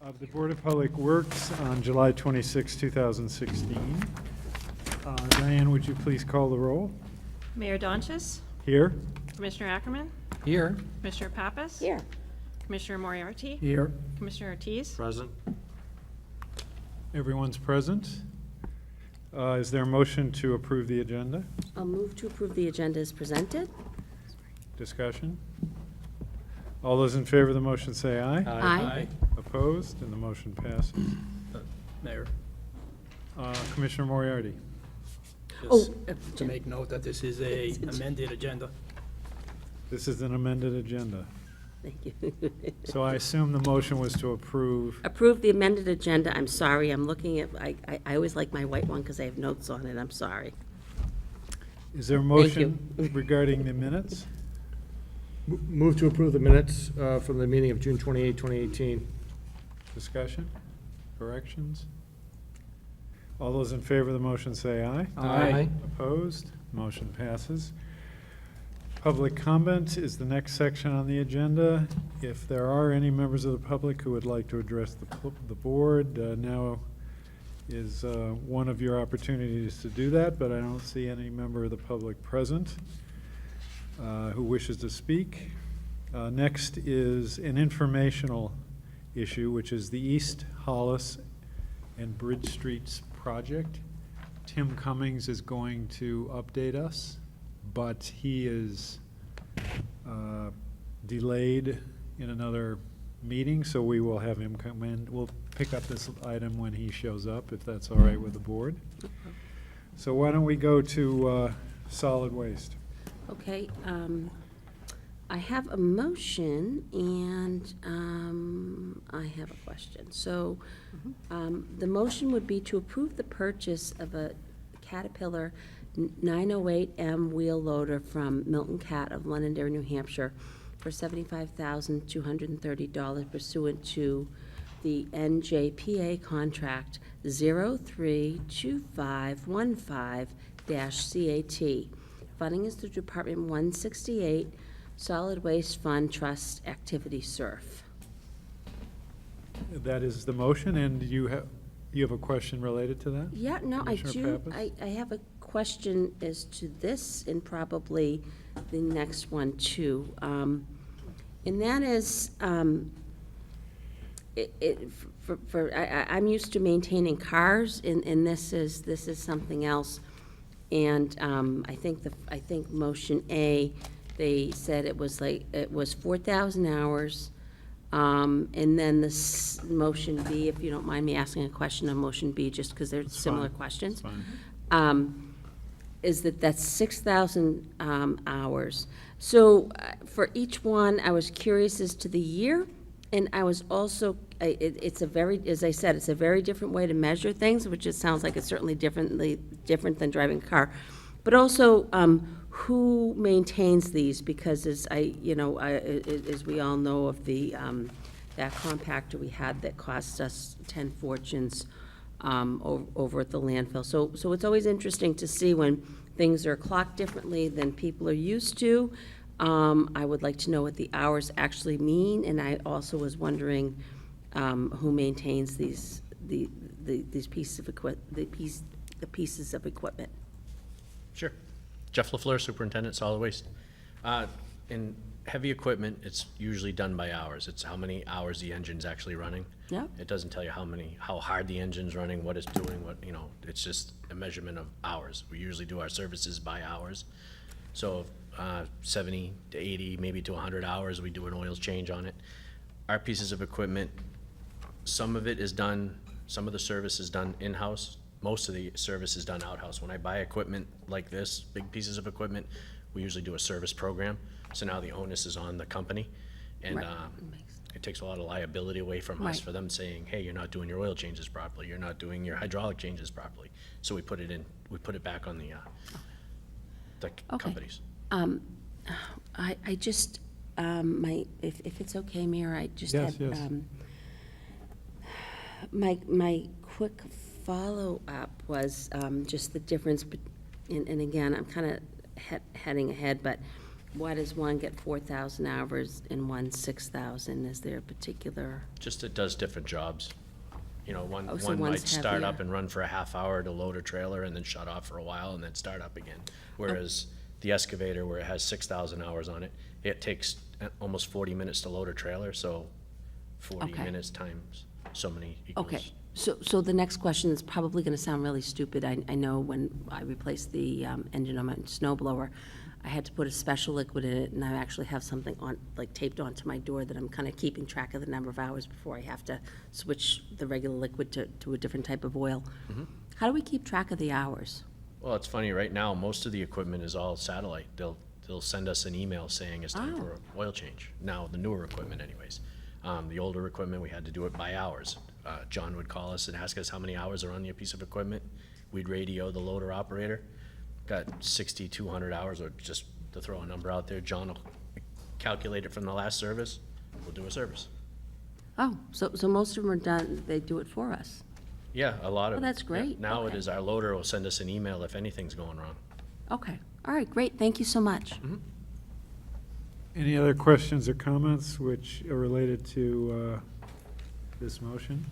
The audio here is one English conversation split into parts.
of the Board of Public Works on July 26, 2016. Diane, would you please call the roll? Mayor Donches, Here? Commissioner Ackerman, Here. Commissioner Pappas. Here. Commissioner Moriarty, Here. Commissioner Ortiz. Present. Everyone's present. Is there a motion to approve the agenda? I'll move to approve the agenda as presented. Discussion? All those in favor of the motion say aye. Aye. Opposed? And the motion passes. Mayor, Commissioner Moriarty. just to make note that this is a amended agenda. This is an amended agenda. Thank you. So I assume the motion was to approve. Approve the amended agenda. I'm sorry, I'm looking at, I always like my white one because I have notes on it. I'm sorry. Is there a Thank you. motion regarding the minutes? Move to approve the minutes from the meeting of June 28, 2018. Discussion? Corrections? All those in favor of the motion say aye. Aye. Opposed? Motion passes. Public comment is the next section on the agenda. If there are any members of the public who would like to address the board, now is one of your opportunities to do that, but I don't see any member of the public present who wishes to speak. Next is an informational issue, which is the East Hollis and Bridge Streets project. Tim Cummings is going to update us, but he is delayed in another meeting, so we will have him come in. We'll pick up this item when he shows up, if that's all right with the board. So why don't we go to solid waste? Okay, I have a motion and I have a question. So the motion would be to approve the purchase of a Caterpillar 908M wheel loader from Milton Cat of Londonderry, New Hampshire for $75,230 pursuant to the NJPA contract 032515-CAT. Funding is through Department 168 Solid Waste Fund Trust Activity SURF. That is the motion, and you have a question related to that? Yeah, no, I Commissioner do. Pappas? I have a question as to this and probably the next one too. And that is, I'm used to maintaining cars, and this is something else. And I think motion A, they said it was 4,000 hours. And then this motion B, if you don't mind me asking a question on motion B, just because they're similar questions. That's fine. Is that's 6,000 hours. So for each one, I was curious as to the year, and I was also, it's a very, as I said, it's a very different way to measure things, which it sounds like it's certainly different than driving a car. But also, who maintains these? Because as as we all know of that compactor we had that cost us 10 fortunes over at the landfill. So it's always interesting to see when things are clocked differently than people are used to. I would like to know what the hours actually mean, and I also was wondering who maintains these pieces of the pieces of equipment. Sure. Jeff LaFleur, Superintendent, Solid Waste. In heavy equipment, it's usually done by hours. It's how many hours the engine's actually running. Yeah. It doesn't tell you how hard the engine's running, what it's doing, it's just a measurement of hours. We usually do our services by hours. So 70 to 80, maybe to 100 hours, we do an oil change on it. Our pieces of equipment, some of it is done, some of the service is done in-house. Most of the service is done out-house. When I buy equipment like this, big pieces of equipment, we usually do a service program. So now the onus is on the company. And Right. it takes a lot of liability away from us Right. for them saying, hey, you're not doing your oil changes properly, you're not doing your hydraulic changes properly. So we put it back on the Okay. companies. I just, if it's okay, Mayor, I just Yes, had, yes. my quick follow-up was just the difference, and again, I'm kind of heading ahead, but why does one get 4,000 hours and one 6,000? Is there a particular? Just it does different jobs. You know, one Oh, so might one's start up heavier. and run for a half hour to load a trailer and then shut off for a while and then start up again. Whereas the excavator, where it has 6,000 hours on it, it takes almost 40 minutes to load a trailer, so 40 Okay. minutes times so many equals. Okay, so the next question is probably gonna sound really stupid. I know when I replaced the engine on my snow blower, I had to put a special liquid in it, and I actually have something on, like taped onto my door that I'm kind of keeping track of the number of hours before I have to switch the regular liquid to a different type of oil. How do we keep track of the hours? Well, it's funny, right now, most of the equipment is all satellite. They'll send us an email saying it's time for an oil change. Now, the newer equipment anyways. The older equipment, we had to do it by hours. John would call us and ask us how many hours are on your piece of equipment. We'd radio the loader operator. Got 6,200 hours, or just to throw a number out there, John will calculate it from the last service. We'll do a service. Oh, so most of them are done, they do it for us. Yeah, a lot of. Oh, that's yeah. great. Now it Okay. is our loader will send us an email if anything's going wrong. Okay, all right, great, thank you so much. Any other questions or comments which are related to this motion,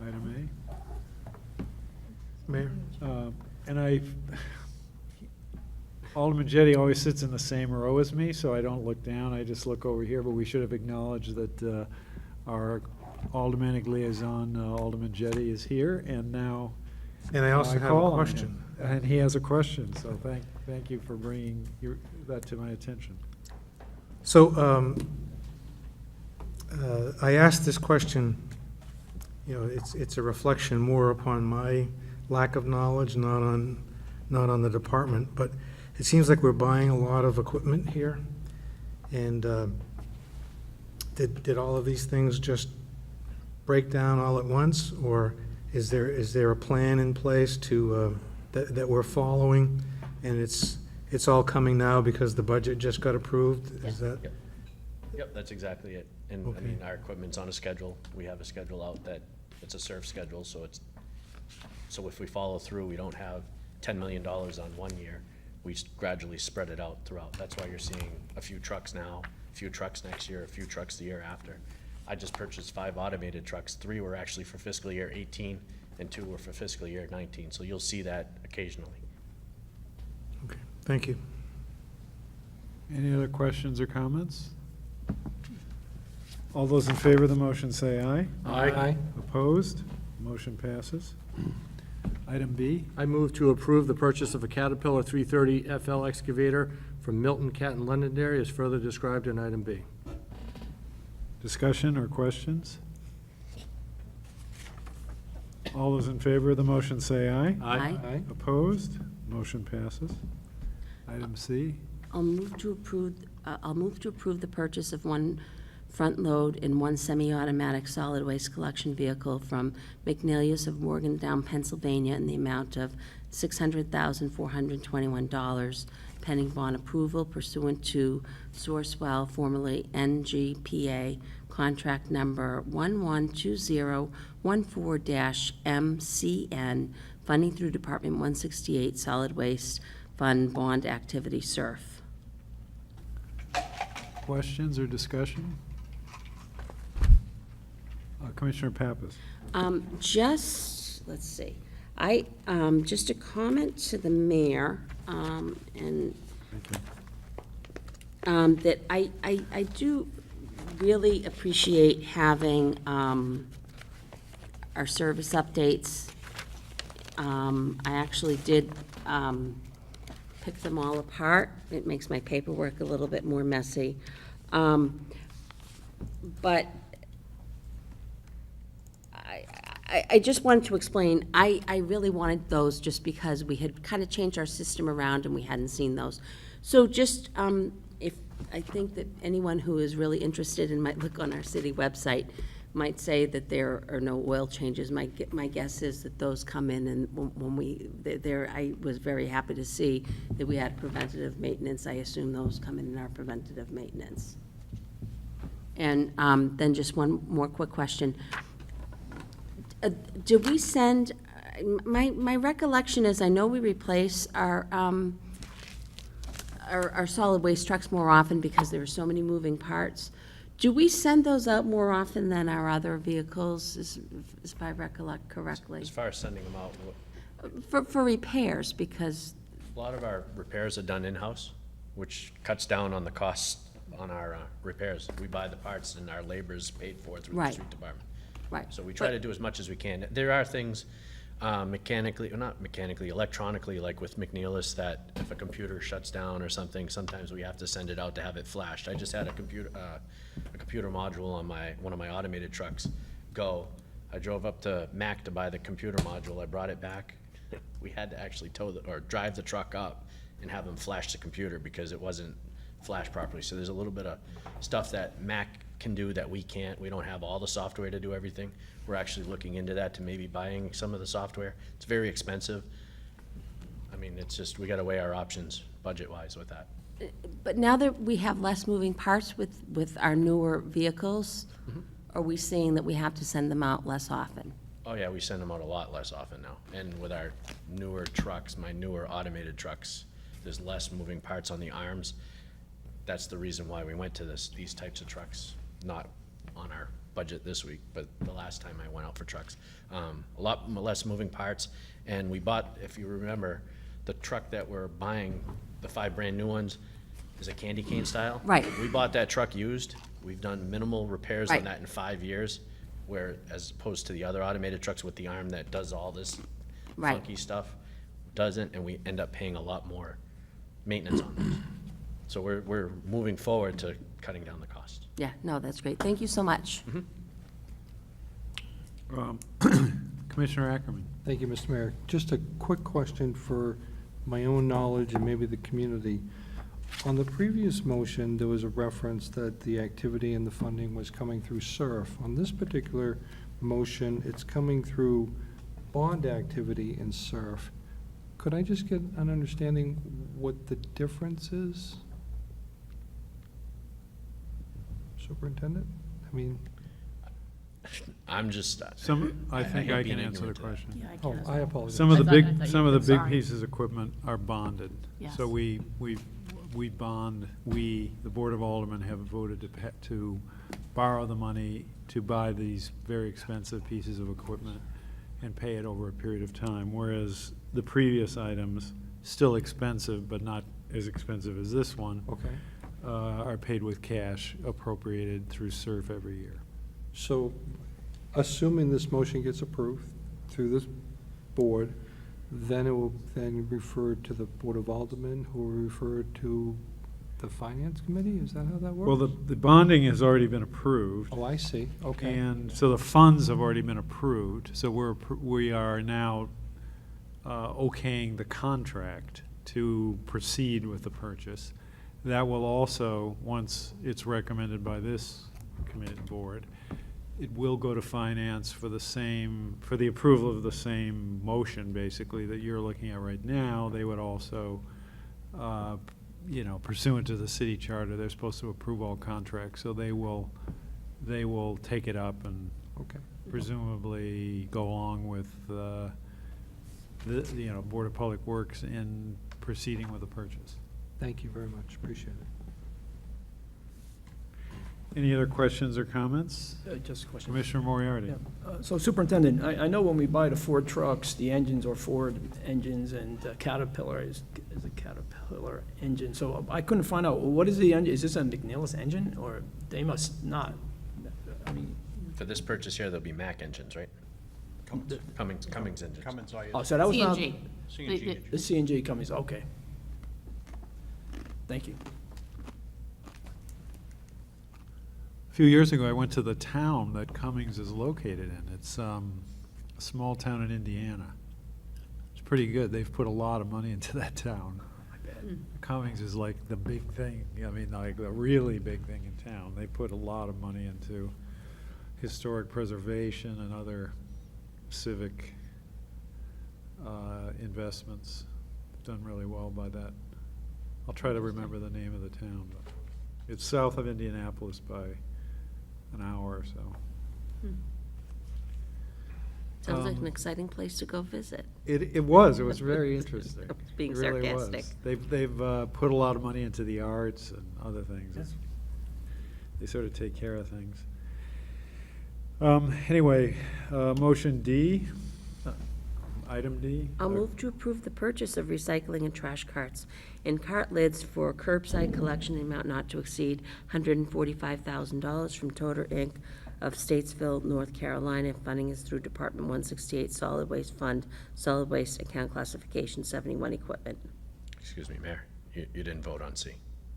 item Mayor? A? And Alderman Jettie always sits in the same row as me, so I don't look down, I just look over here, but we should have acknowledged that our aldermanic liaison, Alderman Jettie, is here, and now And I also I have call a on question. him. And he has a question, so thank you for bringing that to my attention. So, I asked this question, you know, it's a reflection more upon my lack of knowledge, not on the department, but it seems like we're buying a lot of equipment here. And, did all of these things just break down all at once? Or is there a plan in place to, that we're following? And it's all coming now because the budget just got approved? Is that? Yep, that's exactly it. And, I Okay. mean, our equipment's on a schedule. We have a schedule out that, it's a surf schedule, so so if we follow through, we don't have $10 million on one year. We gradually spread it out throughout. That's why you're seeing a few trucks now, a few trucks next year, a few trucks the year after. I just purchased 5 automated trucks. 3 were actually for fiscal year 18, and 2 were for fiscal year 19. So you'll see that occasionally. Okay, thank you. Any other questions or comments? All those in favor of the motion say aye. Aye. Opposed? Motion passes. Item B, I move to approve the purchase of a Caterpillar 330 FL excavator from Milton Cat and Londonderry as further described in item B. discussion or questions? All those in favor of the motion say aye. Aye. Opposed? Motion passes. Item C, I'll move to approve the purchase of one front-load and one semi-automatic solid waste collection vehicle from McNelius of Morgantown, Pennsylvania, in the amount of $600,421, pending bond approval pursuant to Sourcewell, formerly NGPA, contract number 112014-MCN, funding through Department 168 Solid Waste Fund Bond Activity SURF. questions or discussion? Commissioner Pappas. Let's see, just a comment to the mayor, and Thank you. that I do really appreciate having, our service updates. I actually did, pick them all apart. It makes my paperwork a little bit more messy. But I just wanted to explain, I really wanted those just because we had kind of changed our system around and we hadn't seen those. So just, if, I think that anyone who is really interested and might look on our city website might say that there are no oil changes. My guess is that those come in, and when I was very happy to see that we had preventative maintenance. I assume those come in our preventative maintenance. And then just one more quick question. Did we send, my recollection is, I know we replace our our solid waste trucks more often because there are so many moving parts. Do we send those out more often than our other vehicles, if I recollect correctly? As far as sending them out, For repairs, because, a lot of our repairs are done in-house, which cuts down on the costs on our repairs. We buy the parts and our labor is paid for through the Right. street department. right. So we try to do as much as we can. There are things mechanically, or not mechanically, electronically, like with McNeilis, that if a computer shuts down or something, sometimes we have to send it out to have it flashed. I just had a computer module on one of my automated trucks go. I drove up to Mac to buy the computer module. I brought it back. We had to actually drive the truck up and have them flash the computer because it wasn't flashed properly. So there's a little bit of stuff that Mac can do that we can't. We don't have all the software to do everything. We're actually looking into that, to maybe buying some of the software. It's very expensive. I mean, it's just, we gotta weigh our options budget-wise with that. But now that we have less moving parts with our newer vehicles, are we seeing that we have to send them out less often? Oh yeah, we send them out a lot less often now. And with our newer trucks, my newer automated trucks, there's less moving parts on the arms. That's the reason why we went to these types of trucks, not on our budget this week, but the last time I went out for trucks. A lot less moving parts, and we bought, if you remember, the truck that we're buying, the 5 brand new ones, is a candy cane style. Right. We bought that truck used. We've done minimal repairs on Right. that in 5 years, where, as opposed to the other automated trucks with the arm that does all this Right. funky stuff, doesn't, and we end up paying a lot more maintenance on those. So we're moving forward to cutting down the cost. Yeah, no, that's great. Thank you so much. Commissioner Ackerman. Thank you, Mr. Mayor. Just a quick question for my own knowledge and maybe the community. On the previous motion, there was a reference that the activity and the funding was coming through SURF. On this particular motion, it's coming through bond activity in SURF. Could I just get an understanding what the difference is? Superintendent? I mean, I'm just. I think hate I being can answer the ignorant to that. question. Yeah, I oh, can as I well. apologize. Some of the I thought big, you some of the were big sorry. pieces of equipment are bonded. Yes. So we bond, the Board of Aldermen have voted to borrow the money to buy these very expensive pieces of equipment and pay it over a period of time, whereas the previous items, still expensive, but not as expensive as this one, Okay. are paid with cash appropriated through SURF every year. So, assuming this motion gets approved through this board, then it will then refer to the Board of Aldermen, who will refer to the Finance Committee? Is that how that works? Well, the bonding has already been approved. Oh, I see, okay. And so the funds have already been approved, so we are now okaying the contract to proceed with the purchase. That will also, once it's recommended by this committee board, it will go to finance for the approval of the same motion, basically, that you're looking at right now. They would also, pursuant to the city charter, they're supposed to approve all contracts, so they will take it up and Okay. presumably go along with the Board of Public Works in proceeding with the purchase. Thank you very much, appreciate it. Any other questions or comments? Just a question. Commissioner Moriarty? Yeah. So Superintendent, I know when we buy the Ford trucks, the engines are Ford engines and Caterpillar is a Caterpillar engine. So I couldn't find out, what is the engine? Is this a McNeilis engine, or they must not? I mean, For this purchase here, there'll be Mack engines, right? Cummins engines. Cummins, all oh, so that was not, CNG. CNG. the CNG Cummins, okay. Thank you. A few years ago, I went to the town that Cummings is located in. It's a small town in Indiana. It's pretty good. They've put a lot of money into that town. Cummings is like the big thing, like the really big thing in town. They put a lot of money into historic preservation and other civic investments. Done really well by that. I'll try to remember the name of the town, but it's south of Indianapolis by an hour or so. Sounds like an exciting place to go visit. It was very interesting. Being It really was. sarcastic. They've put a lot of money into the arts and other things. They sort of take care of things. Anyway, motion D, item D. I'll move to approve the purchase of recycling and trash carts and cart lids for curbside collection in amount not to exceed $145,000 from Toter Inc. of Statesville, North Carolina. Funding is through Department 168 Solid Waste Fund, Solid Waste Account Classification 71 Equipment. Excuse me, Mayor, you didn't vote on C.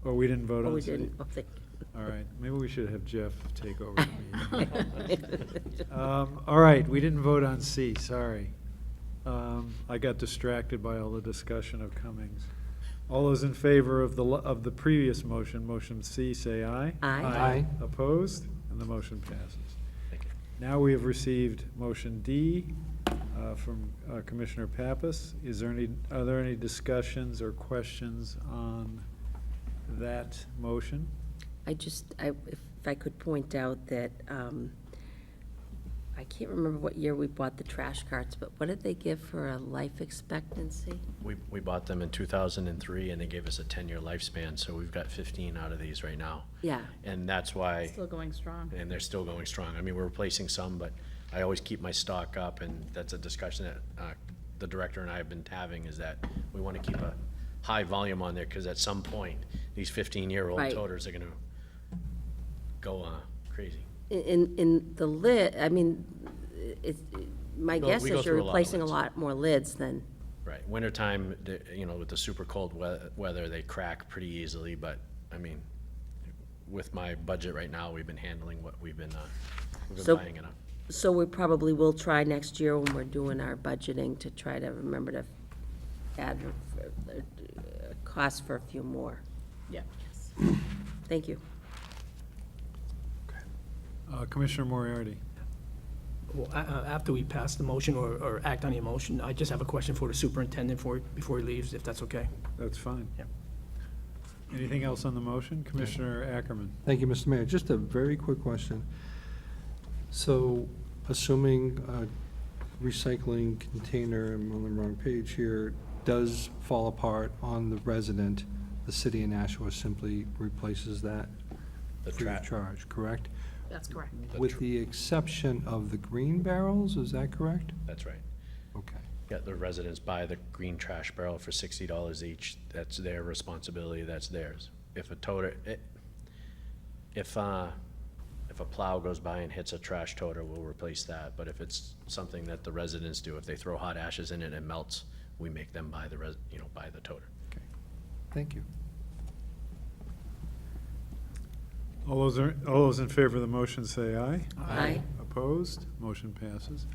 Oh, we didn't vote Oh, on we C? didn't. Oh, thank All right, maybe we should have Jeff take over the meeting. All right, we didn't vote on C, sorry. I got distracted by all the discussion of Cummings. All those in favor of the previous motion, motion C, say aye. Aye. Aye. Opposed? And the motion passes. Thank you. Now we have received motion D from Commissioner Pappas. Are there any discussions or questions on that motion? if I could point out that, I can't remember what year we bought the trash carts, but what did they give for a life expectancy? We bought them in 2003, and they gave us a 10-year lifespan, so we've got 15 out of these right now. Yeah, And that's why, Still going strong. and they're still going strong. I mean, we're replacing some, but I always keep my stock up, and that's a discussion that the director and I have been having, is that we want to keep a high volume on there, because at some point, these 15-year-old Right. toters are gonna go crazy. in the lid, I mean, my Go- guess we go is you're through a lot of replacing a lids. lot more lids than, Right, wintertime, with the super cold weather, they crack pretty easily, but, I mean, with my budget right now, we've been handling what we've been So- buying it up. so we probably will try next year when we're doing our budgeting to try to remember to add a cost for a few more. Yeah. Thank you. Commissioner Moriarty. Well, after we pass the motion or act on the motion, I just have a question for the superintendent before he leaves, if that's okay. That's fine. Yep. Anything else on the motion? Commissioner Ackerman. Thank you, Mr. Mayor. Just a very quick question. So, assuming a recycling container, I'm on the wrong page here, does fall apart on the resident, the city of Nashua simply replaces that The free of trash. charge, correct? That's correct. With the exception of the green barrels, is that correct? That's right. Okay. Yeah, the residents buy the green trash barrel for $60 each. That's their responsibility, that's theirs. If a toter, if a plow goes by and hits a trash toter, we'll replace that. But if it's something that the residents do, if they throw hot ashes in it and it melts, we make them buy buy the toter. Okay. Thank you. All those in favor of the motion say aye. Aye. Opposed? Motion passes.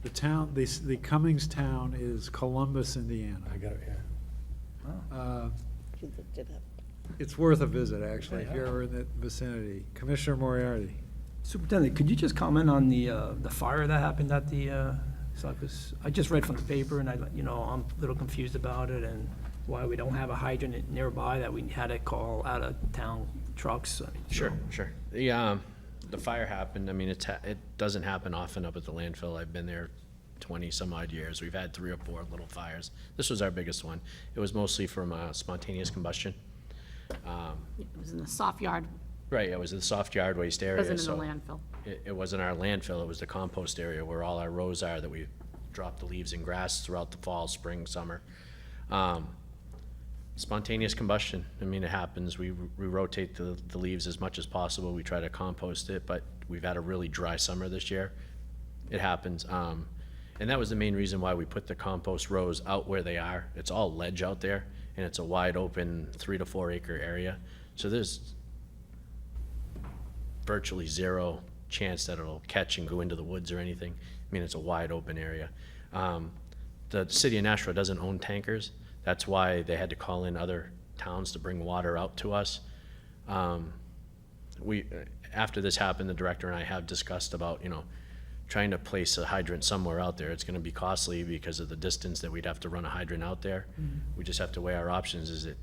The Cummings town is Columbus, Indiana. I got it, yeah. Uh, It's worth a visit, actually, if you're in the vicinity. Commissioner Moriarty. Superintendent, could you just comment on the fire that happened at the, site? 'Cause I just read from the paper, and I'm a little confused about it, and why we don't have a hydrant nearby, that we had to call out of town trucks. I mean, so- Sure. The fire happened, I mean, it doesn't happen often up at the landfill. I've been there 20-some-odd years. We've had 3 or 4 little fires. This was our biggest one. It was mostly from spontaneous combustion. It was in the soft yard, Right, it was the soft yard waste area. wasn't in the so landfill. It wasn't our landfill, it was the compost area where all our rows are that we drop the leaves and grass throughout the fall, spring, summer. Spontaneous combustion, I mean, it happens. We rotate the leaves as much as possible. We try to compost it, but we've had a really dry summer this year. It happens. And that was the main reason why we put the compost rows out where they are. It's all ledge out there, and it's a wide open 3 to 4 acre area. So there's virtually zero chance that it'll catch and go into the woods or anything. I mean, it's a wide open area. The city of Nashua doesn't own tankers. That's why they had to call in other towns to bring water out to us. After this happened, the director and I have discussed about, trying to place a hydrant somewhere out there. It's gonna be costly because of the distance that we'd have to run a hydrant out there. We just have to weigh our options. Is it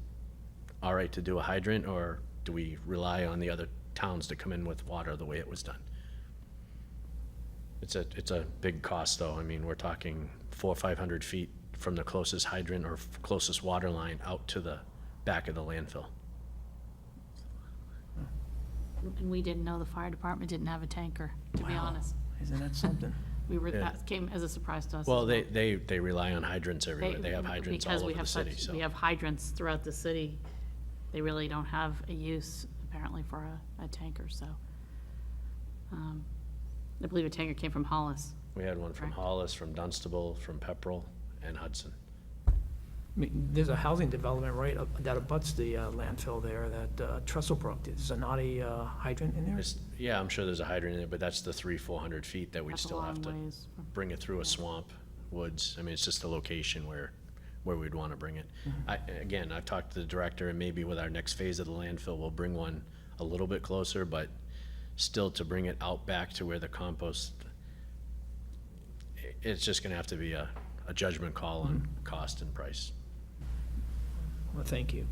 all right to do a hydrant, or do we rely on the other towns to come in with water the way it was done? It's a big cost, though. I mean, we're talking 400 or 500 feet from the closest hydrant or closest water line out to the back of the landfill. And we didn't know the fire department didn't have a tanker, to be Wow. honest. Isn't that something? That came as a surprise to us. Well, as they rely on hydrants everywhere. They have hydrants all because we over the have city, such- so. We have hydrants throughout the city. They really don't have a use, apparently, for a tanker, so. I believe a tanker came from Hollis. We had one from Correct. Hollis, from Dunstable, from Pepperell, and Hudson. I mean, there's a housing development right that abuts the landfill there, that Trestlebrook. Is there not a hydrant in there? Yeah, I'm sure there's a hydrant in it, but that's the 300-400 feet that we'd That's a still have long to ways from- bring it through a swamp, woods. I mean, it's just a location where we'd want to bring it. Again, I've talked to the director, and maybe with our next phase of the landfill, we'll bring one a little bit closer, but still to bring it out back to where the compost, it's just gonna have to be a judgment call on cost and price. Well, thank you.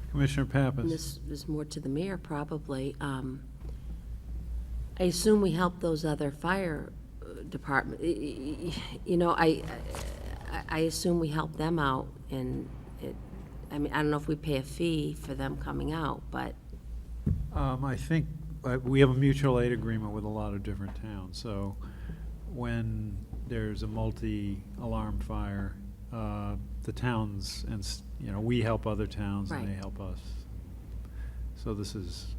Commissioner And Pappas? this is more to the mayor, probably. I assume we help those other fire department, you know, I assume we help them out, and I mean, I don't know if we pay a fee for them coming out, but, I think we have a mutual aid agreement with a lot of different towns, so when there's a multi-alarm fire, the towns and, you know, we help other towns and they Right. help us. So this is,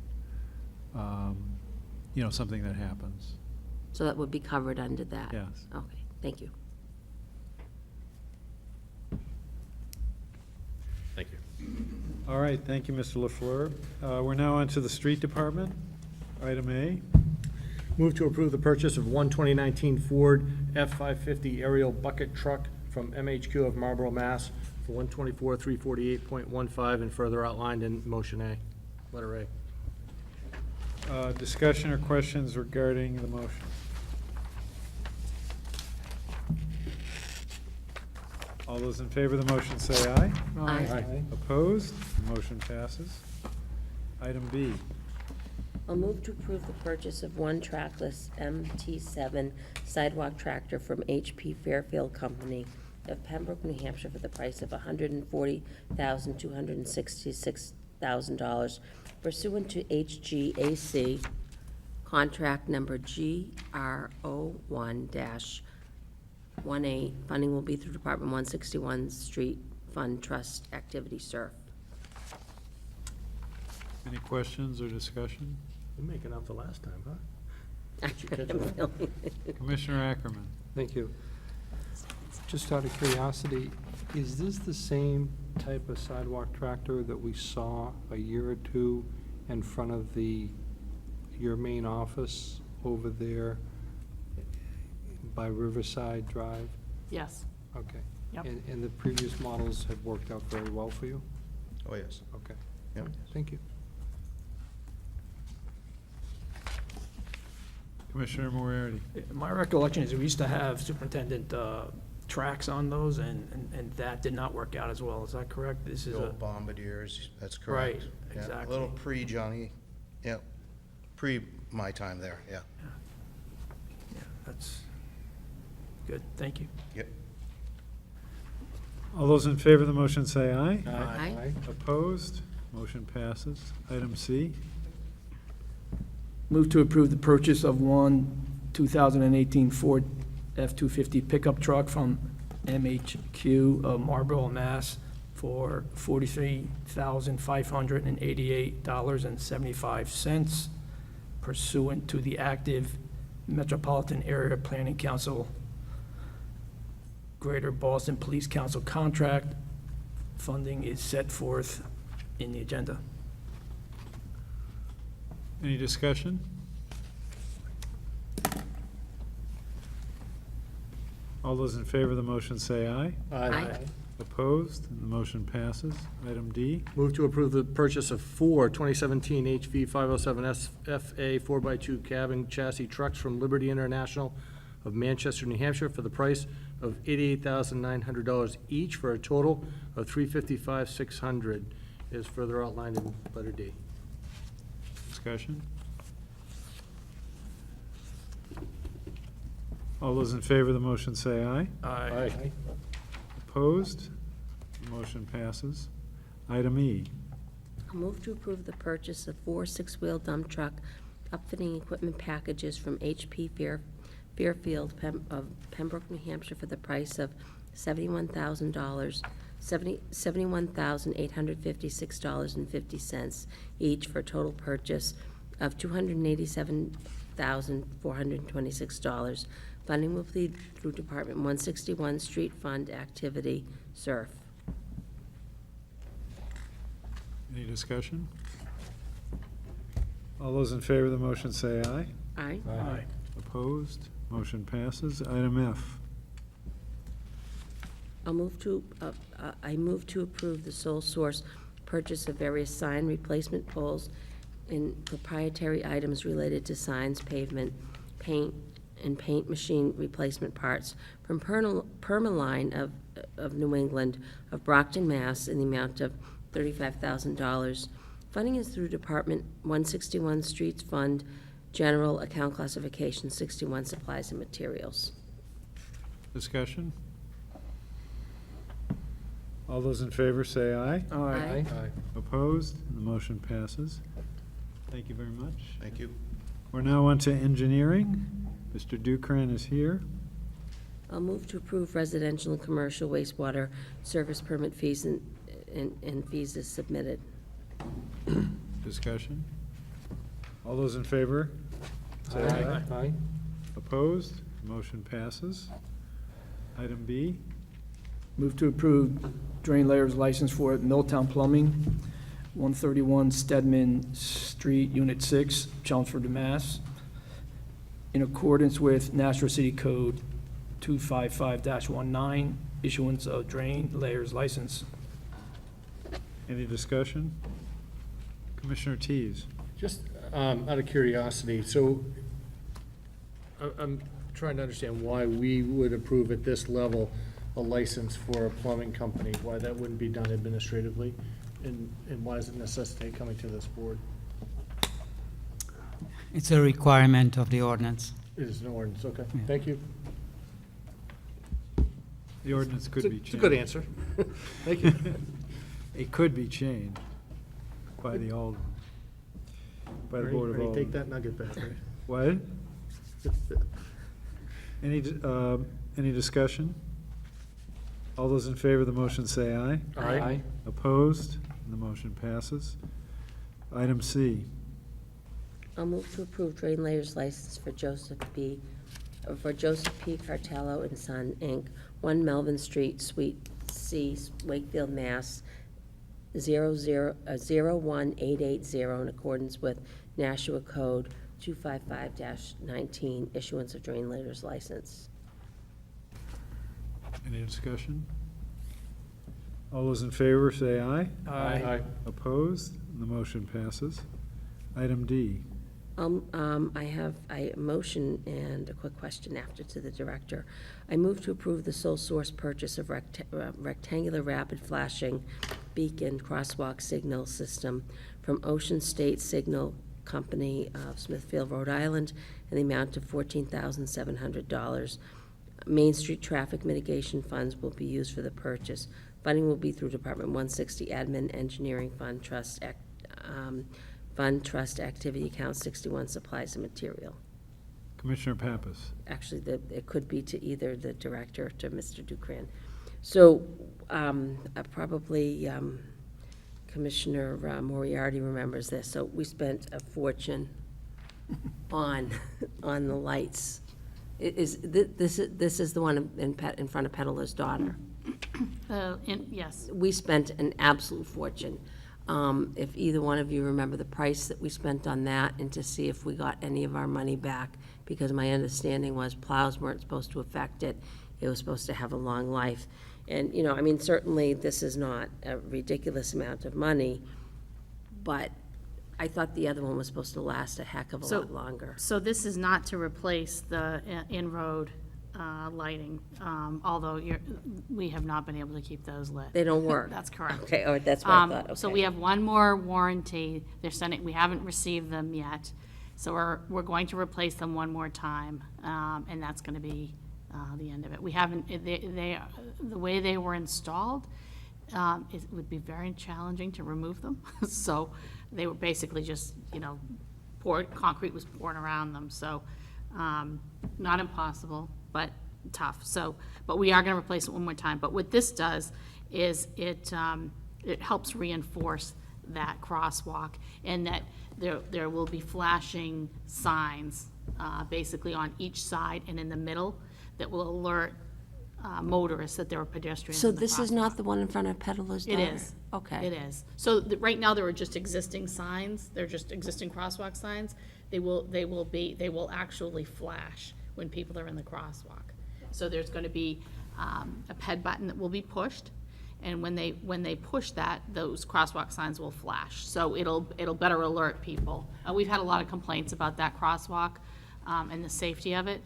you know, something that happens, so that would be covered under that? yes. Okay, thank you. Thank you. All right, thank you, Mr. LaFleur. We're now on to the street department. Item A. Move to approve the purchase of one 2019 Ford F-550 aerial bucket truck from MHQ of Marlboro, Mass. for $124,348.15 and further outlined in motion A, letter A. Discussion or questions regarding the motion? All those in favor of the motion say aye. Aye. Opposed? The motion passes. Item B. I'll move to approve the purchase of one trackless MT7 sidewalk tractor from HP Fairfield Company of Pembroke, New Hampshire for the price of $140,266,000 pursuant to HGAC contract number GR01-18. Funding will be through Department 161 Street Fund Trust Activity SURF. Any questions or discussion? You're making up the last time, huh? Commissioner Ackerman? Thank you. Just out of curiosity, is this the same type of sidewalk tractor that we saw a year or two in front of your main office over there by Riverside Drive? Yes. Okay. Yep. And the previous models have worked out very well for you? Oh, yes. Okay. Yep. Thank you. Commissioner Moriarty? My recollection is we used to have superintendent tracks on those, and that did not work out as well. Is that correct? This is The a, old bombardiers, that's correct. Right, Yeah, exactly. A little pre-Johnny, yep, pre my time there, yeah. yeah, that's good. Thank you. Yep. All those in favor of the motion say aye. Aye. Opposed? Motion passes. Item C. Move to approve the purchase of one 2018 Ford F-250 pickup truck from MHQ of Marlboro, Mass. for $43,588.75 pursuant to the active Metropolitan Area Planning Council Greater Boston Police Council contract. Funding is set forth in the agenda. Any discussion? All those in favor of the motion say aye. Aye. Opposed? And the motion passes. Item D. Move to approve the purchase of four 2017 HV 507 FA 4x2 cabin chassis trucks from Liberty International of Manchester, New Hampshire for the price of $88,900 each for a total of $355,600 is further outlined in letter D. Discussion? All those in favor of the motion say aye. Aye. Opposed? The motion passes. Item E. I'll move to approve the purchase of 4 six-wheel dump truck upfitting equipment packages from HP Fairfield of Pembroke, New Hampshire for the price of $71,000, $71,856.50 each, for a total purchase of $287,426. Funding will be through Department 161 Street Fund Activity, SURF. Any discussion? All those in favor of the motion say aye. Aye. Aye. Opposed? Motion passes. Item F. I move to approve the sole source purchase of various sign replacement poles and proprietary items related to signs, pavement, paint, and paint machine replacement parts from Permaline of New England of Brockton, Mass. in the amount of $35,000. Funding is through Department 161 Streets Fund, General Account Classification 61 Supplies and Materials. Discussion? All those in favor say aye. Aye. Opposed? The motion passes. Thank you very much. Thank you. We're now on to engineering. Mr. Dukran is here. I'll move to approve residential and commercial wastewater service permit fees and fees as submitted. Discussion? All those in favor? Say aye. Aye. Opposed? Motion passes. Item B. Move to approve drain layers license for Milltown Plumbing, 131 Stedman Street, Unit 6, Chelmsford, Mass., in accordance with Nashua City Code 255-19, issuance of drain layers license. Any discussion? Commissioner Tease. Just out of curiosity, so I'm trying to understand why we would approve at this level a license for a plumbing company, why that wouldn't be done administratively, and why does it necessitate coming to this board? It's a requirement of the ordinance. It is an ordinance, okay, Yeah. thank you. The ordinance could be changed. It's a good answer. Thank you. It could be changed by the Board of Ready? Aldermen. Take that nugget back, right? What? Any discussion? All those in favor of the motion say aye. Aye. Opposed? The motion passes. Item C. I'll move to approve drain layers license for Joseph P. Cartello and Son, Inc., 1 Melvin Street, Suite C, Wakefield, Mass. 01880, in accordance with Nashua Code 255-19, issuance of drain layers license. Any discussion? All those in favor say aye. Aye. Opposed? The motion passes. Item D. I have a motion and a quick question after to the director. I move to approve the sole source purchase of rectangular rapid flashing beacon crosswalk signal system from Ocean State Signal Company of Smithfield, Rhode Island, in the amount of $14,700. Main Street traffic mitigation funds will be used for the purchase. Funding will be through Department 160 Admin Engineering Fund Trust Activity Account 61 Supplies and Material. Commissioner Pappas. Actually, it could be to either the director or to Mr. Dukran. So probably Commissioner Moriarty remembers this. So we spent a fortune on the lights. This is the one in front of Peddler's Daughter. Yes. We spent an absolute fortune. If either one of you remember the price that we spent on that, and to see if we got any of our money back, because my understanding was plows weren't supposed to affect it. It was supposed to have a long life. And, you know, I mean, certainly this is not a ridiculous amount of money, but I thought the other one was supposed to last a heck of a lot longer. So this is not to replace the in-road lighting, although we have not been able to keep those lit. They don't work. That's correct. Okay, or that's what I thought, okay. So we have one more warranty. They're sending, we haven't received them yet. So we're going to replace them one more time, and that's gonna be the end of it. We haven't, the way they were installed, it would be very challenging to remove them. So they were basically just, concrete was poured around them, so, not impossible, but tough. So, but we are gonna replace it one more time. But what this does is it helps reinforce that crosswalk, and that there will be flashing signs, basically on each side and in the middle, that will alert motorists that there are pedestrians So in the this is crosswalk. not the one in front of Peddler's It Daughter? is. Okay. It is. So right now, there are just existing signs, they're just existing crosswalk signs. They will actually flash when people are in the crosswalk. So there's gonna be a PED button that will be pushed, and when they push that, those crosswalk signs will flash. So it'll better alert people. We've had a lot of complaints about that crosswalk, and the safety of it.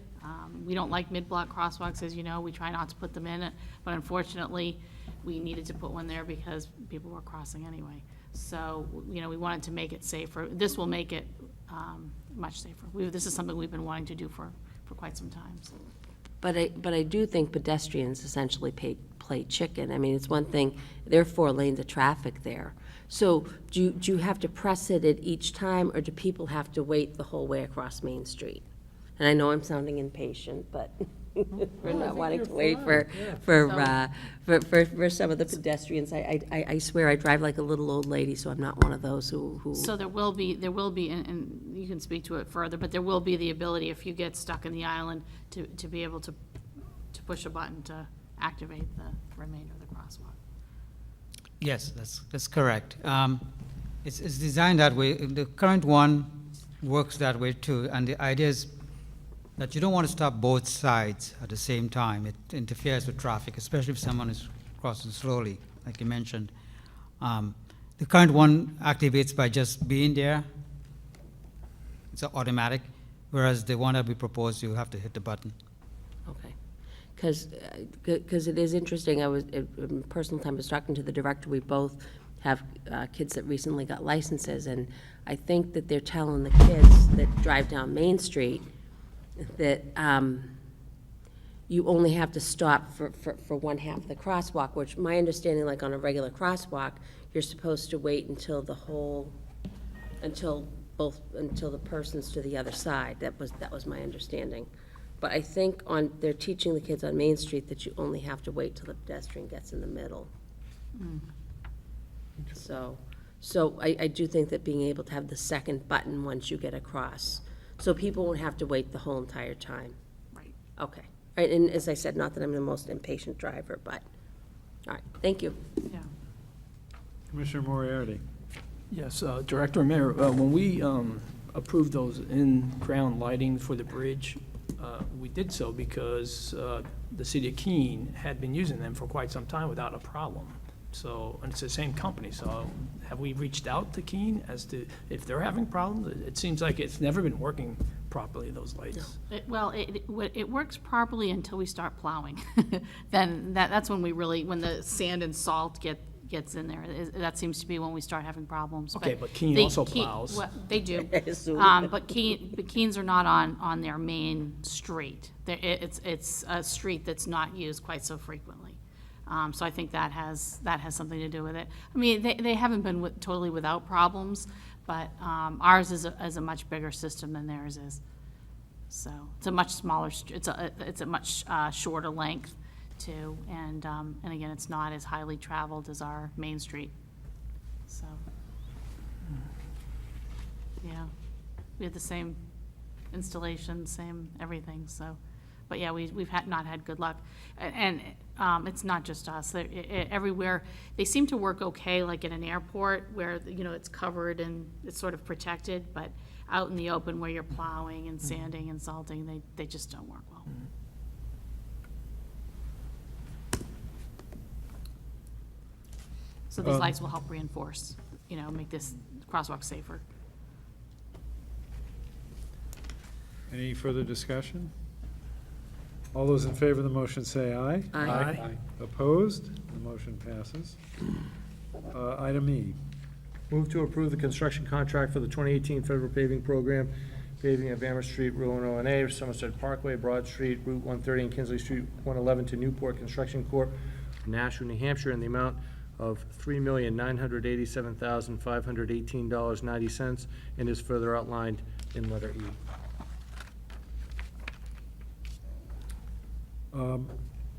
We don't like mid-block crosswalks, as you know, we try not to put them in it, but unfortunately, we needed to put one there because people were crossing anyway. So, we wanted to make it safer. This will make it much safer. This is something we've been wanting to do for quite some time, so. But I do think pedestrians essentially play chicken. I mean, it's one thing, there are 4 lanes of traffic there. So do you have to press it at each time, or do people have to wait the whole way across Main Street? And I know I'm sounding impatient, but we're not wanting to wait for some of the pedestrians. I swear I drive like a little old lady, so I'm not one of those who. So there will be, and you can speak to it further, but there will be the ability, if you get stuck in the island, to be able to push a button to activate the remainder of the crosswalk. Yes, that's correct. It's designed that way. The current one works that way too, and the idea is that you don't want to stop both sides at the same time. It interferes with traffic, especially if someone is crossing slowly, like you mentioned. The current one activates by just being there. It's automatic, whereas the one that we propose, you have to hit the button. Okay. Because it is interesting, in personal time, I was talking to the director, we both have kids that recently got licenses, and I think that they're telling the kids that drive down Main Street that you only have to stop for one half of the crosswalk, which my understanding, like on a regular crosswalk, you're supposed to wait until the person's to the other side. That was my understanding. But I think they're teaching the kids on Main Street that you only have to wait till the pedestrian gets in the middle. So I do think that being able to have the second button once you get across, so people won't have to wait the whole entire time. Right. Okay. All right, and as I said, not that I'm the most impatient driver, but, all right, thank you. Yeah. Commissioner Moriarty. Yes, Director and Mayor, when we approved those in-ground lighting for the bridge, we did so because the city of Keene had been using them for quite some time without a problem. So, and it's the same company, so have we reached out to Keene as to if they're having problems? It seems like it's never been working properly, those lights. It works properly until we start plowing. Then that's when when the sand and salt gets in there. That seems to be when we start having problems. Okay, but Keene also plows. They do. I assume. But Keene's are not on their main street. It's a street that's not used quite so frequently. So I think that has something to do with it. I mean, they haven't been totally without problems, but ours is a much bigger system than theirs is. So it's a much smaller, it's a much shorter length too, and again, it's not as highly traveled as our Main Street. So, yeah, we have the same installation, same everything. So, but yeah, we've not had good luck, and it's not just us. Everywhere they seem to work okay, like in an airport where it's covered and it's sort of protected, but out in the open where you're plowing and sanding and salting, they just don't work well. So these lights will help reinforce, make this crosswalk safer. Any further discussion? All those in favor of the motion say aye. Aye. Opposed? The motion passes. Item E. Move to approve the construction contract for the 2018 federal paving program paving of Amherst Street, Route 101A, Somerset Parkway, Broad Street, Route 130, and Kinsley Street 111 to Newport Construction Corp., Nashua, New Hampshire, in the amount of $3,987,518.90, and is further outlined in letter E.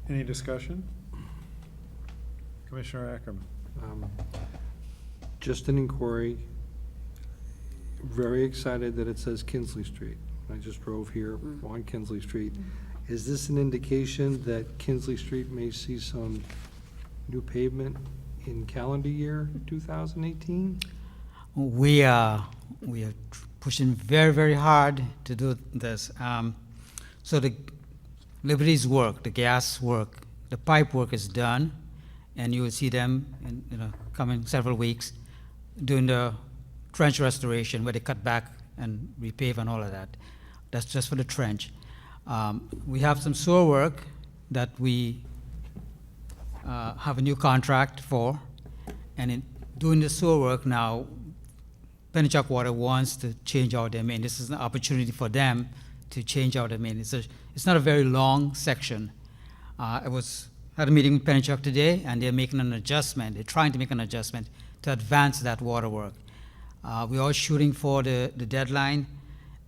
Any discussion? Commissioner Ackerman? Just an inquiry. Very excited that it says Kinsley Street. I just drove here on Kinsley Street. Is this an indication that Kinsley Street may see some new pavement in calendar year 2018? We are pushing very, very hard to do this. So the Liberty's work, the gas work, the pipe work is done, and you will see them in coming several weeks doing the trench restoration where they cut back and repave and all of that. That's just for the trench. We have some sewer work that we have a new contract for, and in doing the sewer work now, Pennachuck Water wants to change out their main. This is an opportunity for them to change out their main. It's not a very long section. I had a meeting with Pennachuck today, and they're making an adjustment. They're trying to make an adjustment to advance that water work. We're all shooting for the deadline.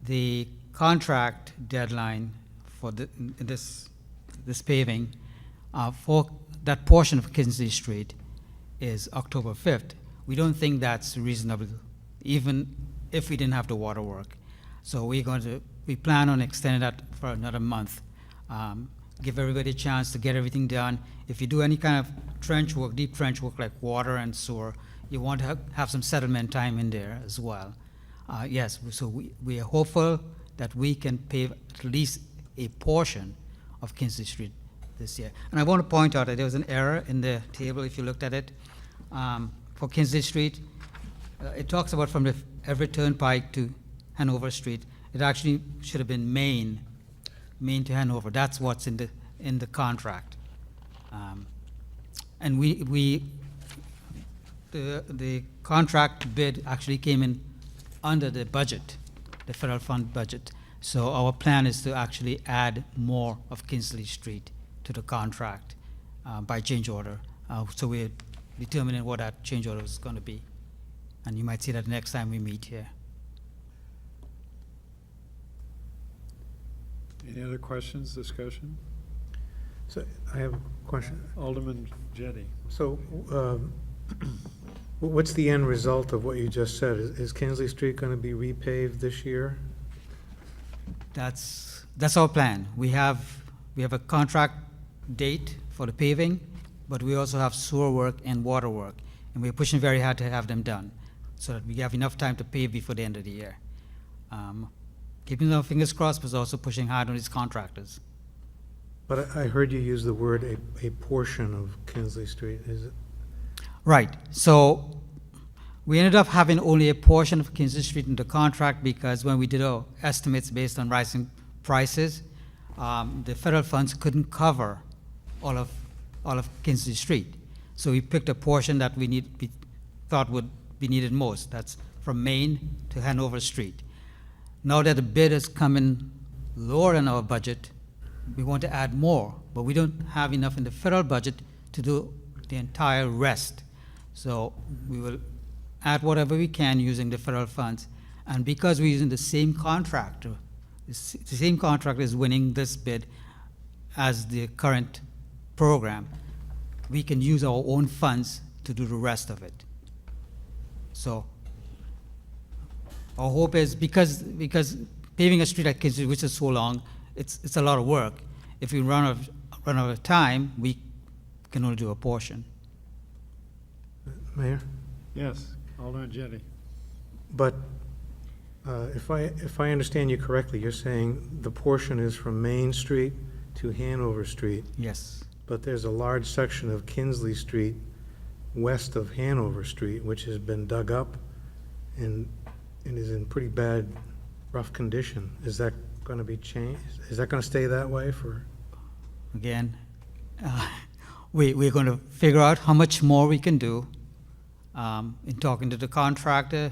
The contract deadline for this paving for that portion of Kinsley Street is October 5th. We don't think that's reasonable, even if we didn't have the water work. So we plan on extending that for another month. Give everybody a chance to get everything done. If you do any kind of trench work, deep trench work like water and sewer, you want to have some settlement time in there as well. Yes, so we are hopeful that we can pave at least a portion of Kinsley Street this year. And I want to point out that there was an error in the table, if you looked at it, for Kinsley Street. It talks about from the Everett Turnpike to Hanover Street. It actually should have been Main to Hanover. That's what's in the contract. And the contract bid actually came in under the budget, the federal fund budget. So our plan is to actually add more of Kinsley Street to the contract by change order. So we're determining what that change order is going to be. And you might see that next time we meet here. Any other questions, discussion? So I have a question. Alderman Jettie. So what's the end result of what you just said? Is Kinsley Street going to be repaved this year? That's our plan. We have a contract date for the paving, but we also have sewer work and water work, and we're pushing very hard to have them done so that we have enough time to pave before the end of the year. Keeping our fingers crossed, but also pushing hard on these contractors. But I heard you use the word a portion of Kinsley Street. Is it? Right. So we ended up having only a portion of Kinsley Street in the contract because when we did our estimates based on rising prices, the federal funds couldn't cover all of Kinsley Street. So we picked a portion that we thought would be needed most. That's from Main to Hanover Street. Now that the bid is coming lower than our budget, we want to add more, but we don't have enough in the federal budget to do the entire rest. So we will add whatever we can using the federal funds. And because we're using the same contractor, the same contractor is winning this bid as the current program, we can use our own funds to do the rest of it. So our hope is because paving a street like Kinsley, which is so long, it's a lot of work. If we run out of time, we can only do a portion. Mayor? Yes, Alderman Jettie. But if I understand you correctly, you're saying the portion is from Main Street to Hanover Street, Yes. but there's a large section of Kinsley Street west of Hanover Street, which has been dug up and is in pretty bad, rough condition. Is that going to be changed? Is that going to stay that way for? Again, we're going to figure out how much more we can do in talking to the contractor,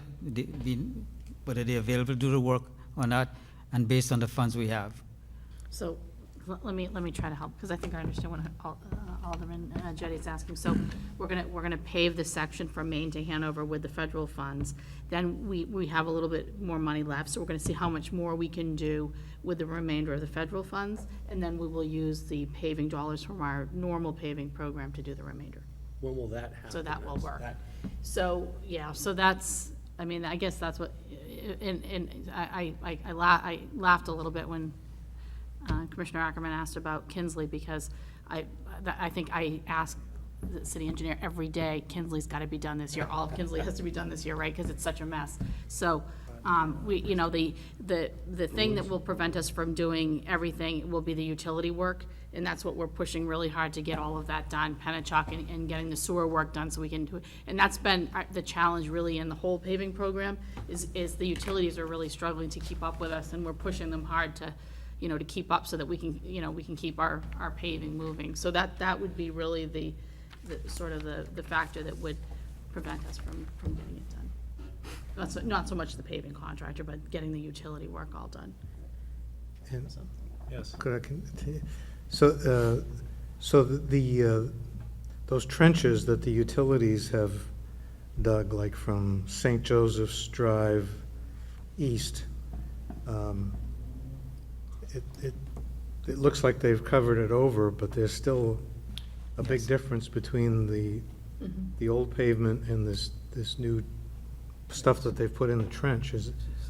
whether they're available to do the work on that, and based on the funds we have. So, let me try to help, because I think I understand what Alderman Jetti's asking. So, we're gonna pave the section from Maine to Hanover with the federal funds. Then we have a little bit more money left, so we're gonna see how much more we can do with the remainder of the federal funds, and then we will use the paving dollars from our normal paving program to do the remainder. When will that happen? So that will work. That- So, yeah, so that's, I mean, I guess that's what, and I laughed a little bit when Commissioner Ackerman asked about Kinsley, because I think I ask the city engineer every day, Kinsley's gotta be done this year, all of Kinsley has to be done this year, right, because it's such a mess. So, you know, the thing that will prevent us from doing everything will be the utility work, and that's what we're pushing really hard to get all of that done, Pennachuck and getting the sewer work done so we can do it. And that's been the challenge really in the whole paving program, is the utilities are really struggling to keep up with us, and we're pushing them hard to, you know, to keep up so that we can, you know, we can keep our paving moving. So that would be really the sort of the factor that would prevent us from getting it done. Not so much the paving contractor, but getting the utility work all done. And So, Yes. could I continue? So, those trenches that the utilities have dug, like from St. Joseph's Drive east, it looks like they've covered it over, but there's still a big difference between the old pavement and this new stuff that they've put in the trench. Are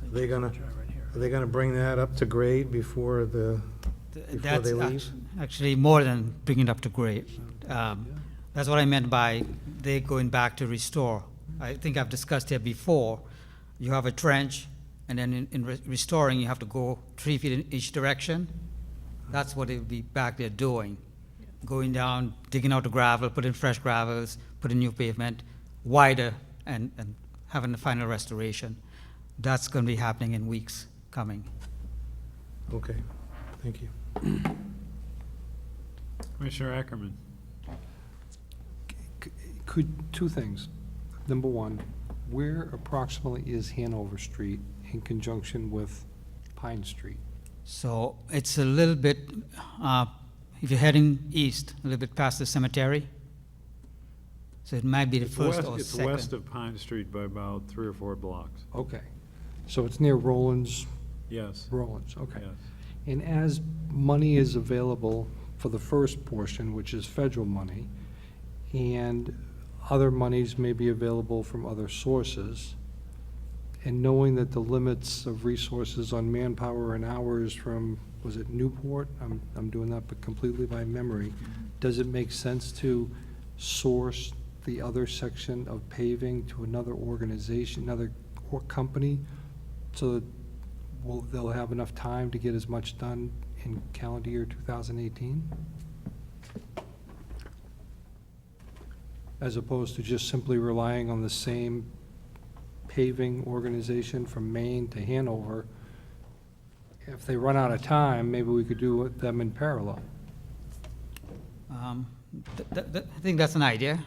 they gonna bring that up to grade before That's they leave? actually more than bringing it up to grade. That's what I meant by they going back to restore. I think I've discussed here before, you have a trench, and then in restoring, you have to go 3 feet in each direction. That's what it would be back there doing. Going down, digging out the gravel, putting fresh gravels, putting new pavement, wider, and having the final restoration. That's going to be happening in weeks coming. Okay, thank you. Commissioner Ackerman. Two things. Number one, where approximately is Hanover Street in conjunction with Pine Street? So it's a little bit, if you're heading east, a little bit past the cemetery. So it might be the first or It's second. west of Pine Street by about 3 or 4 blocks. Okay, so it's near Rollins, Yes, okay. yes. And as money is available for the first portion, which is federal money, and other monies may be available from other sources, and knowing that the limits of resources on manpower and hours from, was it Newport? I'm doing that but completely by memory. Does it make sense to source the other section of paving to another organization, another company, so that they'll have enough time to get as much done in calendar year 2018? As opposed to just simply relying on the same paving organization from Maine to Hanover. If they run out of time, maybe we could do them in parallel. I think that's an idea.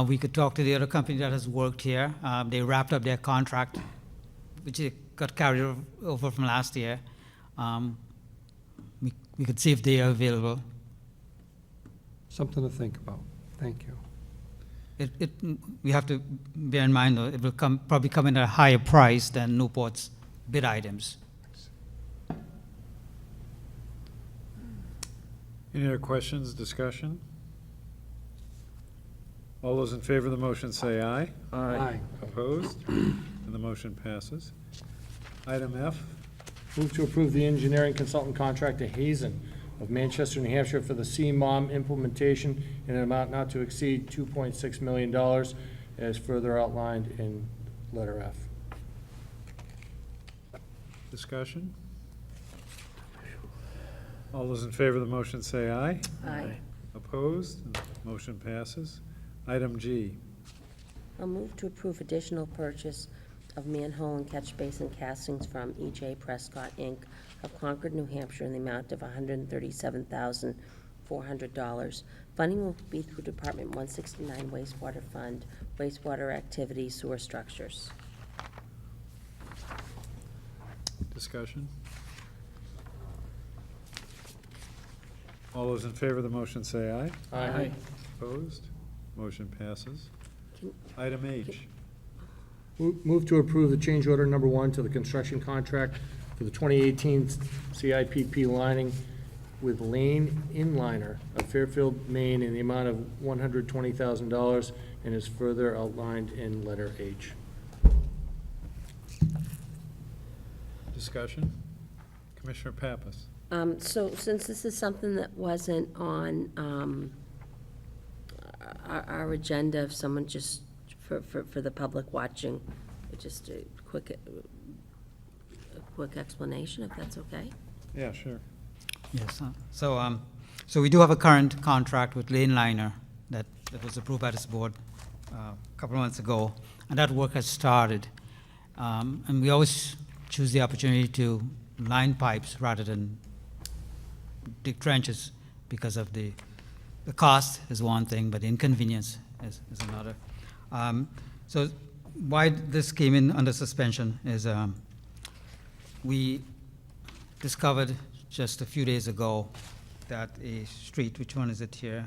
We could talk to the other company that has worked here. They wrapped up their contract, which got carried over from last year. We could see if they are available. Something to think about. Thank you. We have to bear in mind, though, it will probably come in at a higher price than Newport's bid items. Any other questions, discussion? All those in favor of the motion say aye. Aye. Opposed? And the motion passes. Item F, Move to approve the engineering consultant contract to Hazen of Manchester, New Hampshire for the CMOM implementation in an amount not to exceed $2.6 million as further outlined in letter F. discussion? All those in favor of the motion say aye. Aye. Opposed? And the motion passes. Item G, I'll move to approve additional purchase of manhole and catch basin castings from E.J. Prescott, Inc. of Concord, New Hampshire, in the amount of $137,400. Funding will be through Department 169 wastewater fund, wastewater activities, sewer structures. Discussion? All those in favor of the motion say aye. Aye. Opposed? Motion passes. Can- Item H. Move to approve the change order number 1 to the construction contract for the 2018 CIPP lining with Lane Inliner of Fairfield, Maine, in the amount of $120,000 and is further outlined in letter H. Discussion? Commissioner Pappas? So since this is something that wasn't on our agenda, if someone just, for the public watching, just a quick explanation, if that's okay? Yeah, sure. Yes, so we do have a current contract with Lane Liner that was approved by this board a couple of months ago, and that work has started. And we always choose the opportunity to line pipes rather than dig trenches because of the cost is one thing, but the inconvenience is another. So why this came in under suspension is we discovered just a few days ago that a street, which one is it here?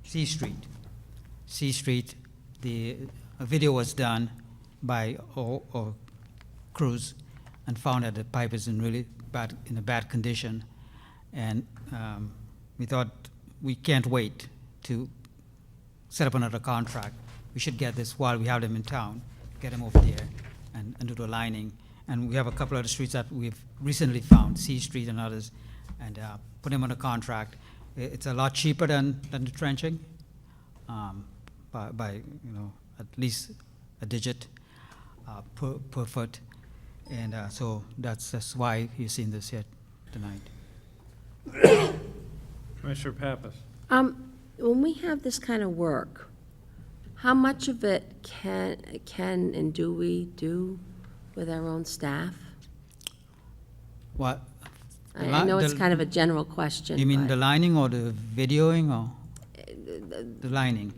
C Street, a video was done by our crews and found that the pipe is in a bad condition. And we thought we can't wait to set up another contract. We should get this while we have them in town, get them over there and do the lining. And we have a couple other streets that we've recently found, C Street and others, and put them on a contract. It's a lot cheaper than the trenching, by at least a digit per foot. And so that's why you're seeing this here tonight. Commissioner Pappas? When we have this kind of work, how much of it can and do we do with our own staff? What? I know it's kind of a general question. You mean the but lining or the videoing or the lining?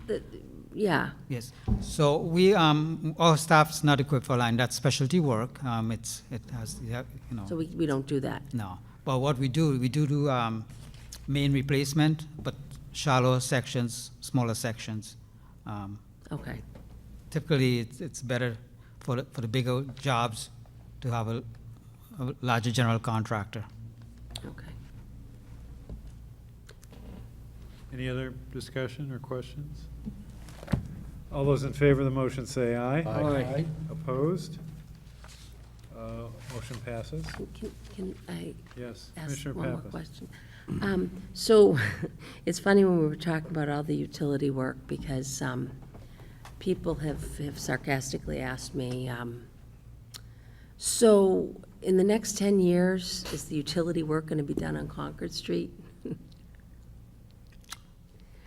Yeah, Yes. So our staff's not equipped for line. That's specialty work. It has, so we don't do that. no. But what we do main replacement, but shallow sections, smaller sections. Okay, Typically, it's better for the bigger jobs to have a larger general contractor. okay. Any other discussion or questions? All those in favor of the motion say aye. Aye. Opposed? Motion passes. Can I Yes, ask Commissioner one more Pappas. question? So, it's funny when we were talking about all the utility work, because people have sarcastically asked me, so in the next 10 years, is the utility work going to be done on Concord Street?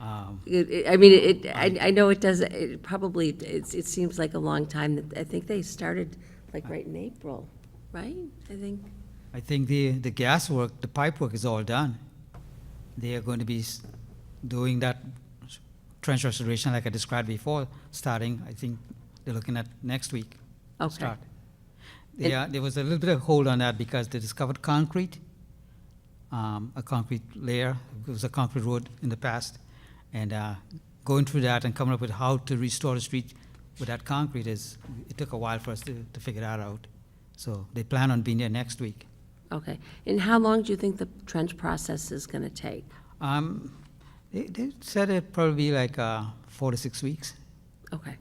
I know it does, it seems like a long time. I think they started like right in April, right? I think the gas work, the pipe work is all done. They are going to be doing that trench restoration like I described before, starting, I think they're looking at next week. Okay. Start. There was a little bit of hold on that because they discovered concrete, a concrete layer. It was a concrete road in the past. And going through that and coming up with how to restore the street with that concrete it took a while for us to figure that out. So they plan on being there next week. Okay. And how long do you think the trench process is going to take? They said it'd probably be like 4 to 6 weeks. Okay.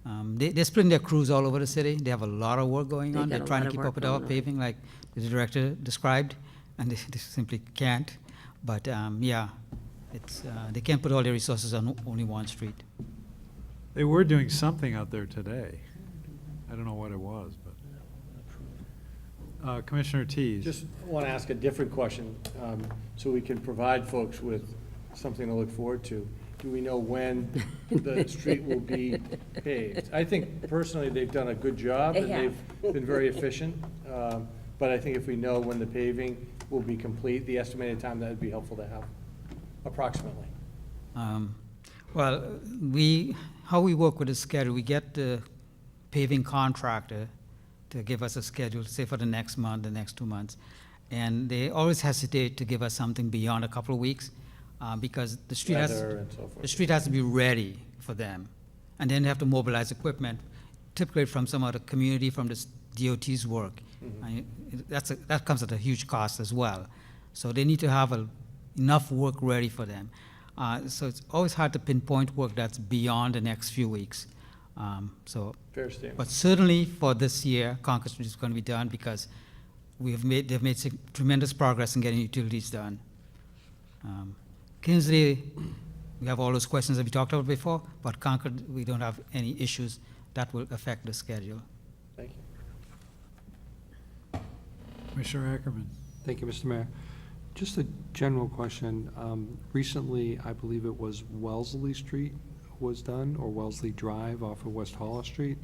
They're splitting their crews all over the city. They have a lot of work going They on. got They're a trying lot to of keep work up with our going on. paving, like the director described, and they simply can't. But yeah, they can't put all their resources on only one street. They were doing something out there today. I don't know what it was, but. Commissioner Tease. Just want to ask a different question, so we can provide folks with something to look forward to. Do we know when the street will be paved? I think personally, they've done a good job, and They have. they've been very efficient. But I think if we know when the paving will be complete, the estimated time, that would be helpful to have, approximately. Well, how we work with the schedule, we get the paving contractor to give us a schedule, say for the next month, the next 2 months. And they always hesitate to give us something beyond a couple of weeks, because the street Weather and so forth. the street has to be ready for them. And then they have to mobilize equipment, typically from some other community, from the DOT's work. That comes at a huge cost as well. So they need to have enough work ready for them. So it's always hard to pinpoint work that's beyond the next few weeks. Fair statement. But certainly for this year, Concord Street is going to be done because they've made tremendous progress in getting utilities done. Kingsley, we have all those questions that we talked about before, but Concord, we don't have any issues that will affect the schedule. Thank you. Commissioner Ackerman. Thank you, Mr. Mayor. Just a general question. Recently, I believe it was Wellesley Street was done, or Wellesley Drive off of West Hollow Street.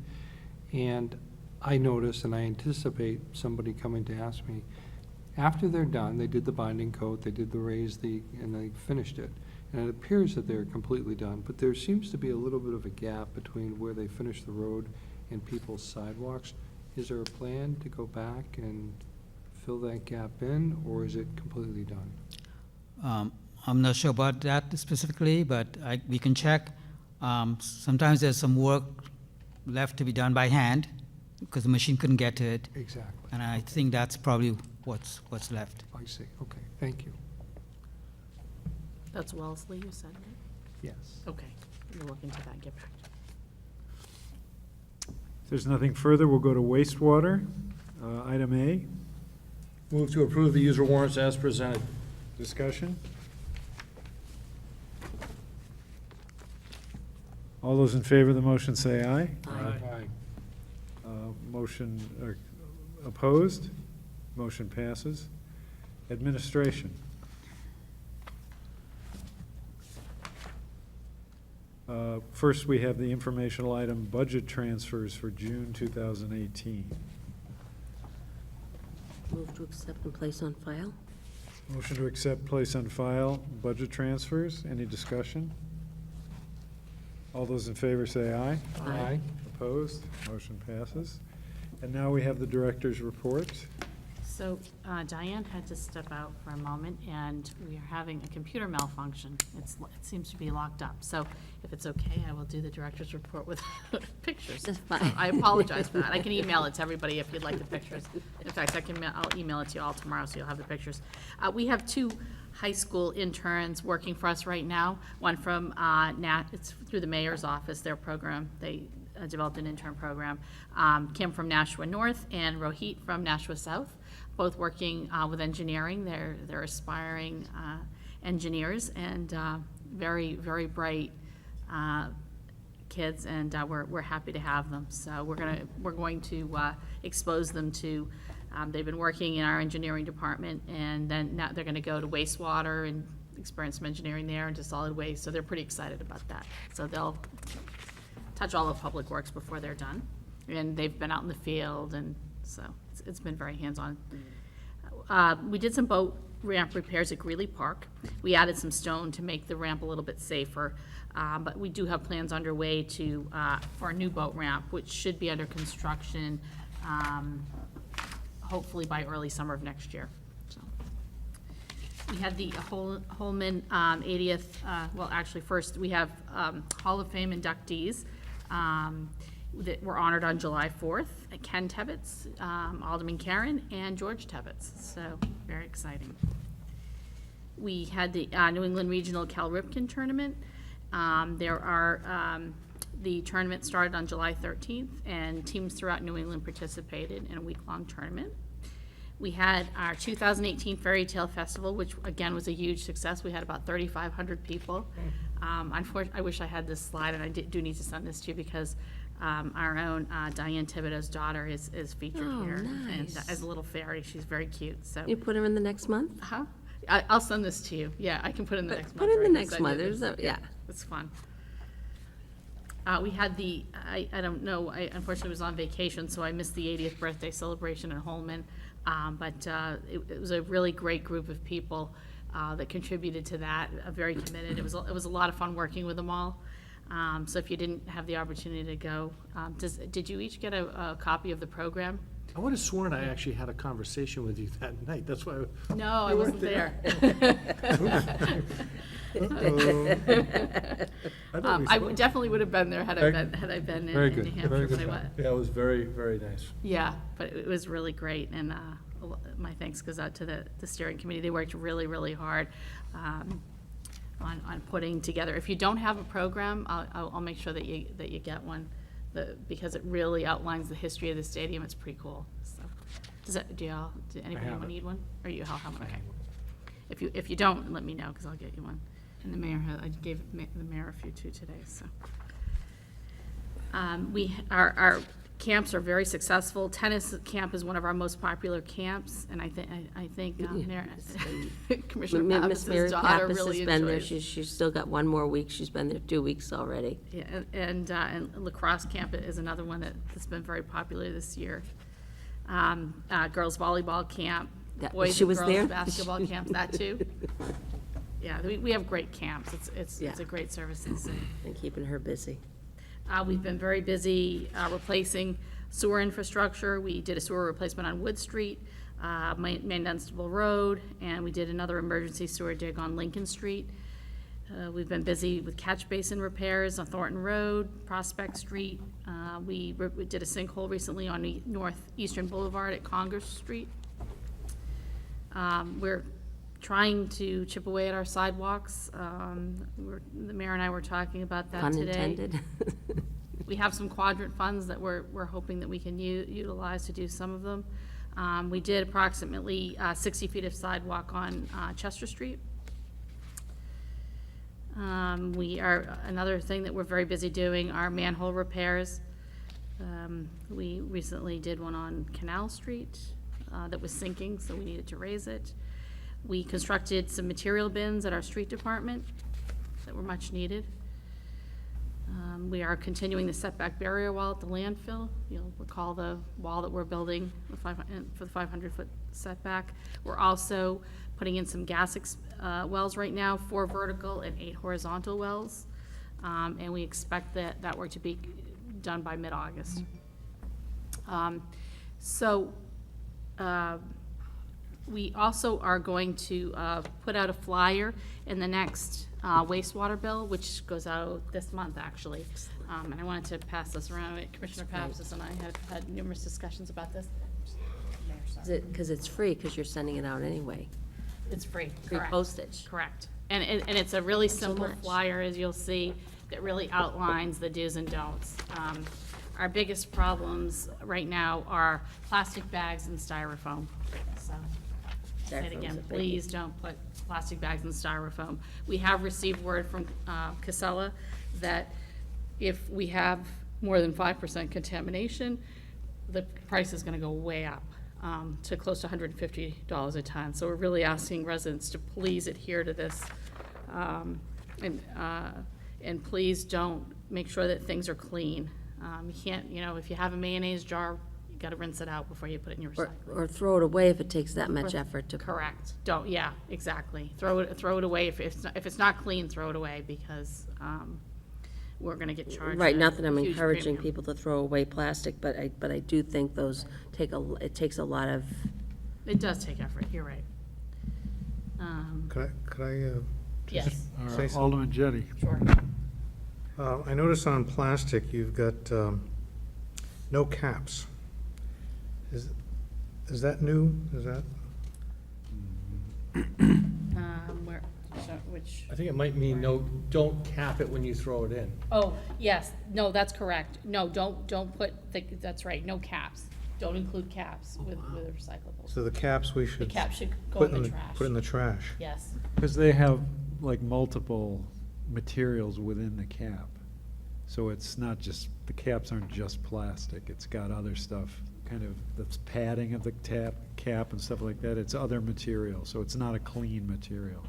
And I noticed, and I anticipate somebody coming to ask me, after they're done, they did the binding coat, they did the and they finished it. And it appears that they're completely done, but there seems to be a little bit of a gap between where they finished the road and people's sidewalks. Is there a plan to go back and fill that gap in, or is it completely done? I'm not sure about that specifically, but we can check. Sometimes there's some work left to be done by hand because the machine couldn't get to it, Exactly. and I think that's probably what's left. I see. Okay, thank you. That's Wellesley, you said, right? Yes. Okay, we'll look into that and get back. If there's nothing further, we'll go to wastewater. Item A, Move to approve the user warrants as presented. discussion. All those in favor of the motion say aye. Aye. Motion, opposed? Motion passes. Administration. First, we have the informational item, budget transfers for June 2018. Move to accept and place on file? Motion to accept, place on file, budget transfers. Any discussion? All those in favor say aye. Aye. Opposed? Motion passes. And now we have the director's report. So Diane had to step out for a moment, and we are having a computer malfunction. It seems to be locked up. So if it's okay, I will do the director's report with pictures. That's fine. I apologize for that. I can email it to everybody if you'd like the pictures. In fact, I'll email it to you all tomorrow, so you'll have the pictures. We have two high school interns working for us right now. One from it's through the mayor's office, their program. They developed an intern program. Kim from Nashua North and Rohit from Nashua South, both working with engineering. They're aspiring engineers and very, very bright kids, and we're happy to have them. So we're going to expose them to. They've been working in our engineering department, and then now they're going to go to wastewater and experience some engineering there and to solid waste. So they're pretty excited about that. So they'll touch all of Public Works before they're done, and they've been out in the field, and so it's been very hands-on. We did some boat ramp repairs at Greeley Park. We added some stone to make the ramp a little bit safer, but we do have plans underway for a new boat ramp, which should be under construction hopefully by early summer of next year. So we had the Holman 80th, well, actually, first, we have Hall of Fame inductees that were honored on July 4th. Ken Tebbets, Alderman Karen, and George Tebbets, so very exciting. We had the New England Regional Cal Ripken Tournament. The tournament started on July 13th, and teams throughout New England participated in a week-long tournament. We had our 2018 Fairy Tale Festival, which again was a huge success. We had about 3,500 people. Unfortunately, I wish I had this slide, and I do need to send this to you because our own Diane Thibodeau's daughter is featured Oh, here. nice. And as a little fairy, she's very cute, so. You put her in the next month? Uh-huh. I'll send this to you. Yeah, I can put it in the next month. Put it in or I the can next send you month. this. There's yeah. It's fun. We had I don't know, I unfortunately was on vacation, so I missed the 80th birthday celebration in Holman. But it was a really great group of people that contributed to that, very committed. It was a lot of fun working with them all. So if you didn't have the opportunity to go, did you each get a copy of the program? I would have sworn I actually had a conversation with you that night, that's why. No, I wasn't there. I definitely would have been there had I been in Very New good, Hampshire. very good but I time. wa- Yeah, it was very, very nice. Yeah, but it was really great, and my thanks goes out to the steering committee. They worked really, really hard on putting together. If you don't have a program, I'll make sure that you get one, because it really outlines the history of the stadium. It's pretty cool, so. Did anybody have it. need one? Or you all have one, okay. If you don't, let me know, because I'll get you one. And the mayor, I gave the mayor a few too today, so. Our camps are very successful. Tennis camp is one of our most popular camps, and I think Commissioner Miss Mary Pappas' daughter Pappas really has been there. enjoys. She's still got one more week. She's been there 2 weeks already. Yeah, and lacrosse camp is another one that's been very popular this year. Girls volleyball camp, That- boys she and was girls there? basketball camp, that too. Yeah, we have great camps. It's Yeah. a great service in the city. And keeping her busy. We've been very busy replacing sewer infrastructure. We did a sewer replacement on Wood Street, Main Dunstable Road, and we did another emergency sewer dig on Lincoln Street. We've been busy with catch basin repairs on Thornton Road, Prospect Street. We did a sinkhole recently on Northeastern Boulevard at Congress Street. We're trying to chip away at our sidewalks. The mayor and I were talking about that Pun today. intended. We have some quadrant funds that we're hoping that we can utilize to do some of them. We did approximately 60 feet of sidewalk on Chester Street. Another thing that we're very busy doing are manhole repairs. We recently did one on Canal Street that was sinking, so we needed to raise it. We constructed some material bins at our street department that were much needed. We are continuing the setback barrier wall at the landfill. You'll recall the wall that we're building for the 500-foot setback. We're also putting in some gas wells right now, 4 vertical and 8 horizontal wells. And we expect that work to be done by mid-August. We also are going to put out a flyer in the next wastewater bill, which goes out this month, actually. And I wanted to pass this around. Commissioner Pappas and I have had numerous discussions about this. Because it's free, because you're sending it out anyway. It's free, Free correct. postage. Correct. And it's a really so simple much. flyer, as you'll see, that really outlines the do's and don'ts. Our biggest problems right now are plastic bags and styrofoam, so. Say it Styrofoam's again, a biggie. please don't put plastic bags in styrofoam. We have received word from Casella that if we have more than 5% contamination, the price is gonna go way up to close to $150 a ton. So we're really asking residents to please adhere to this. And please don't, make sure that things are clean. You can't, if you have a mayonnaise jar, you gotta rinse it out before you put it in your recycling. Or throw it away if it takes that much effort to. Correct. Don't, yeah, exactly. Throw it away. If it's not clean, throw it away, because we're gonna get charged. Right, a not that I'm huge encouraging premium. people to throw away plastic, but I do think those it takes a lot of, It does take effort, you're right. Could I Yes, say something? Alderman Jettie. sure. I notice on plastic, you've got no caps. Is that new? Is that, Which, I think it might mean don't cap it when you throw it in. oh, yes, no, that's correct. No, don't put, that's right, no caps. Don't include caps with recyclables. so the caps we The should cap should go put in the trash. put in the trash? Yes, Because they have like multiple materials within the cap. So it's not just, the caps aren't just plastic, it's got other stuff, kind of, that's padding of the cap and stuff like that, it's other material, so it's not a clean material.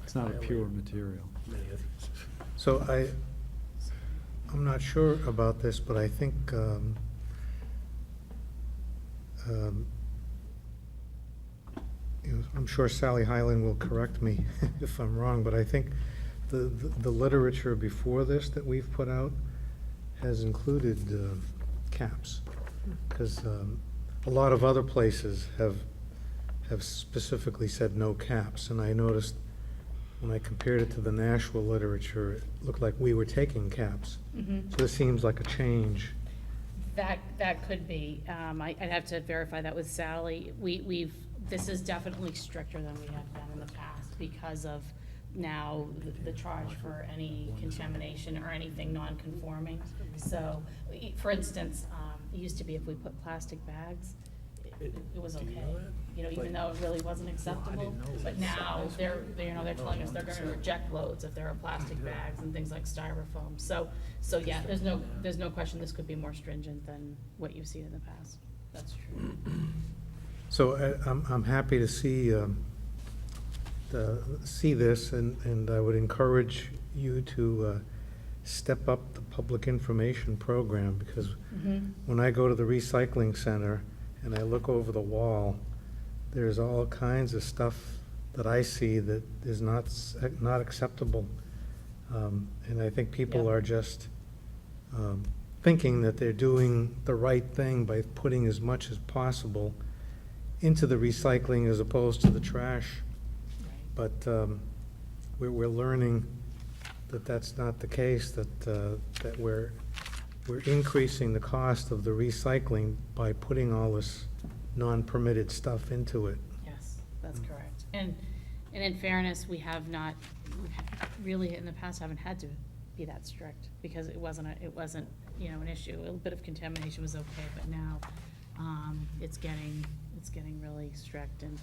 It's not a pure material. So I'm not sure about this, but I think, I'm sure Sally Highland will correct me if I'm wrong, but I think the literature before this that we've put out has included caps. Because a lot of other places have specifically said no caps, and I noticed when I compared it to the Nashua literature, it looked like we were taking caps. So this seems like a change. That could be. I'd have to verify that with Sally. This is definitely stricter than we have been in the past because of now the charge for any contamination or anything non-conforming. So, for instance, it used to be if we put plastic bags, it was okay. You know, even though it really wasn't acceptable. But now they're telling us they're gonna reject loads if there are plastic bags and things like styrofoam. So yeah, there's no question this could be more stringent than what you've seen in the past. That's true. So I'm happy to see this, and I would encourage you to step up the public information program, because when I go to the recycling center and I look over the wall, there's all kinds of stuff that I see that is not acceptable. And I think people Yeah. are just thinking that they're doing the right thing by putting as much as possible into the recycling as opposed to the trash. But we're learning that that's not the case, that we're increasing the cost of the recycling by putting all this non-permitted stuff into it. Yes, that's correct. And in fairness, we have not, really in the past haven't had to be that strict because it wasn't, an issue. A little bit of contamination was okay, but now, it's getting really strict. And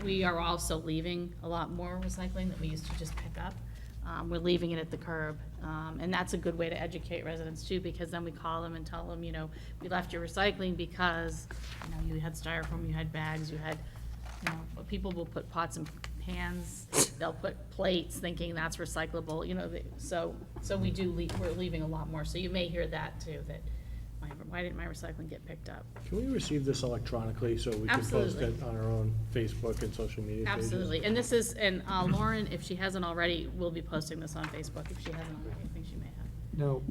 we are also leaving a lot more recycling that we used to just pick up. We're leaving it at the curb, and that's a good way to educate residents too, because then we call them and tell them, we left your recycling because, you had styrofoam, you had bags, you had, people will put pots and pans, they'll put plates thinking that's recyclable, so we're leaving a lot more, so you may hear that too, that, why didn't my recycling get picked up? Can we receive this electronically so we can post Absolutely. it on our own Facebook and social media pages? Absolutely, and Lauren, if she hasn't already, will be posting this on Facebook, if she hasn't already, I think she may have. Now,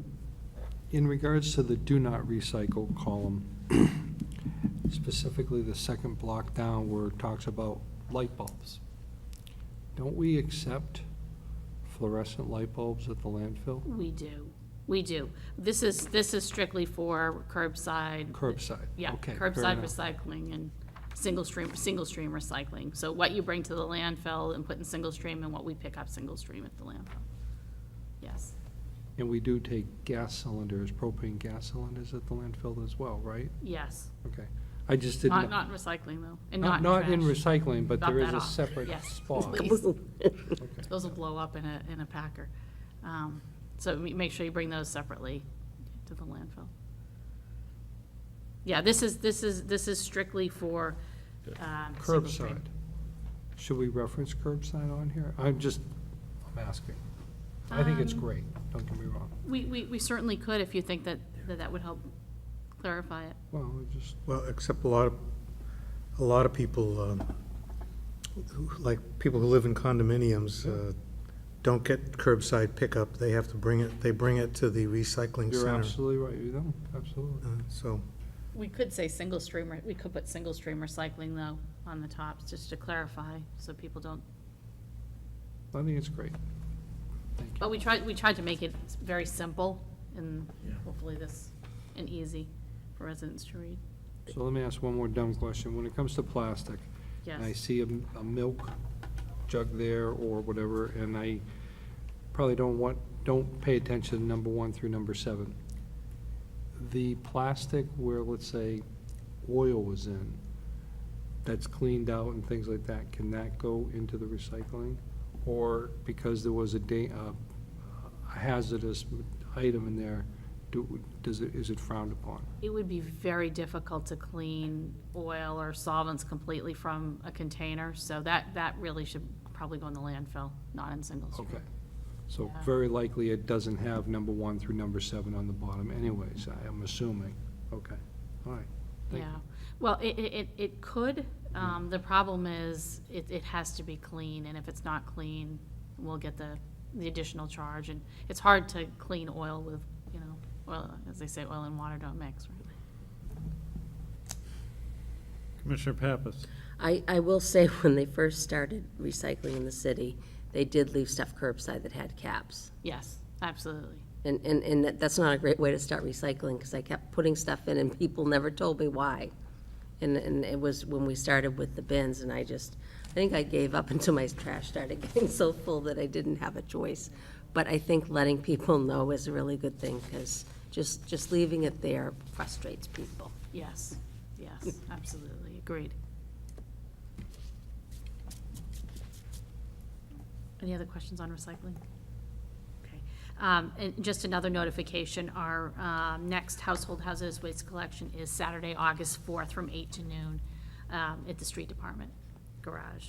in regards to the do not recycle column, specifically the second block down where it talks about light bulbs, don't we accept fluorescent light bulbs at the landfill? We do. This is strictly for curbside. Curbside? Yeah, Okay, fair curbside enough. recycling and single stream recycling. So what you bring to the landfill and put in single stream and what we pick up single stream at the landfill. Yes. And we do take gas cylinders, propane gas cylinders at the landfill as well, right? Yes. Okay. I just didn't. Not in recycling though, and Not not in in trash. recycling, but Drop there is that a off. separate Yes, spot. please. Okay. Those will blow up in a packer. So make sure you bring those separately to the landfill. Yeah, this is strictly for, single stream. Curbside. Should we reference curbside on here? I'm asking. I think it's great, don't get me wrong. We certainly could if you think that would help clarify it. Well, Well, except a lot of people, like people who live in condominiums, don't get curbside pickup. They have to bring it to the recycling you're center. absolutely right, you know, absolutely. So, We could say single stream, we could put single stream recycling though on the top, just to clarify, so people don't. I think it's great. Thank you. But we tried to make it very simple and hopefully and easy for residents to read. So let me ask one more dumb question. When it comes to plastic, and I Yes. see a milk jug there or whatever, and I probably don't pay attention to number 1 through number 7. The plastic where, let's say, oil was in, that's cleaned out and things like that, can that go into the recycling? Or because there was a hazardous item in there, is it frowned upon? It would be very difficult to clean oil or solvents completely from a container, so that really should probably go in the landfill, not in single stream. Okay. So Yeah. very likely it doesn't have number 1 through number 7 on the bottom anyways, I'm assuming. Okay, all right. Thank you. Yeah, well, it could, the problem is, it has to be clean, and if it's not clean, we'll get the additional charge, and it's hard to clean oil with, oil, as they say, oil and water don't mix, right? Commissioner Pappas? I will say, when they first started recycling in the city, they did leave stuff curbside that had caps. Yes, absolutely. And that's not a great way to start recycling, because I kept putting stuff in and people never told me why. And it was when we started with the bins, and I think I gave up until my trash started getting so full that I didn't have a choice. But I think letting people know is a really good thing, because just leaving it there frustrates people. Yes, yes, absolutely, agreed. Any other questions on recycling? Okay. And just another notification, our next household hazardous waste collection is Saturday, August 4th, from 8 to noon at the street department garage,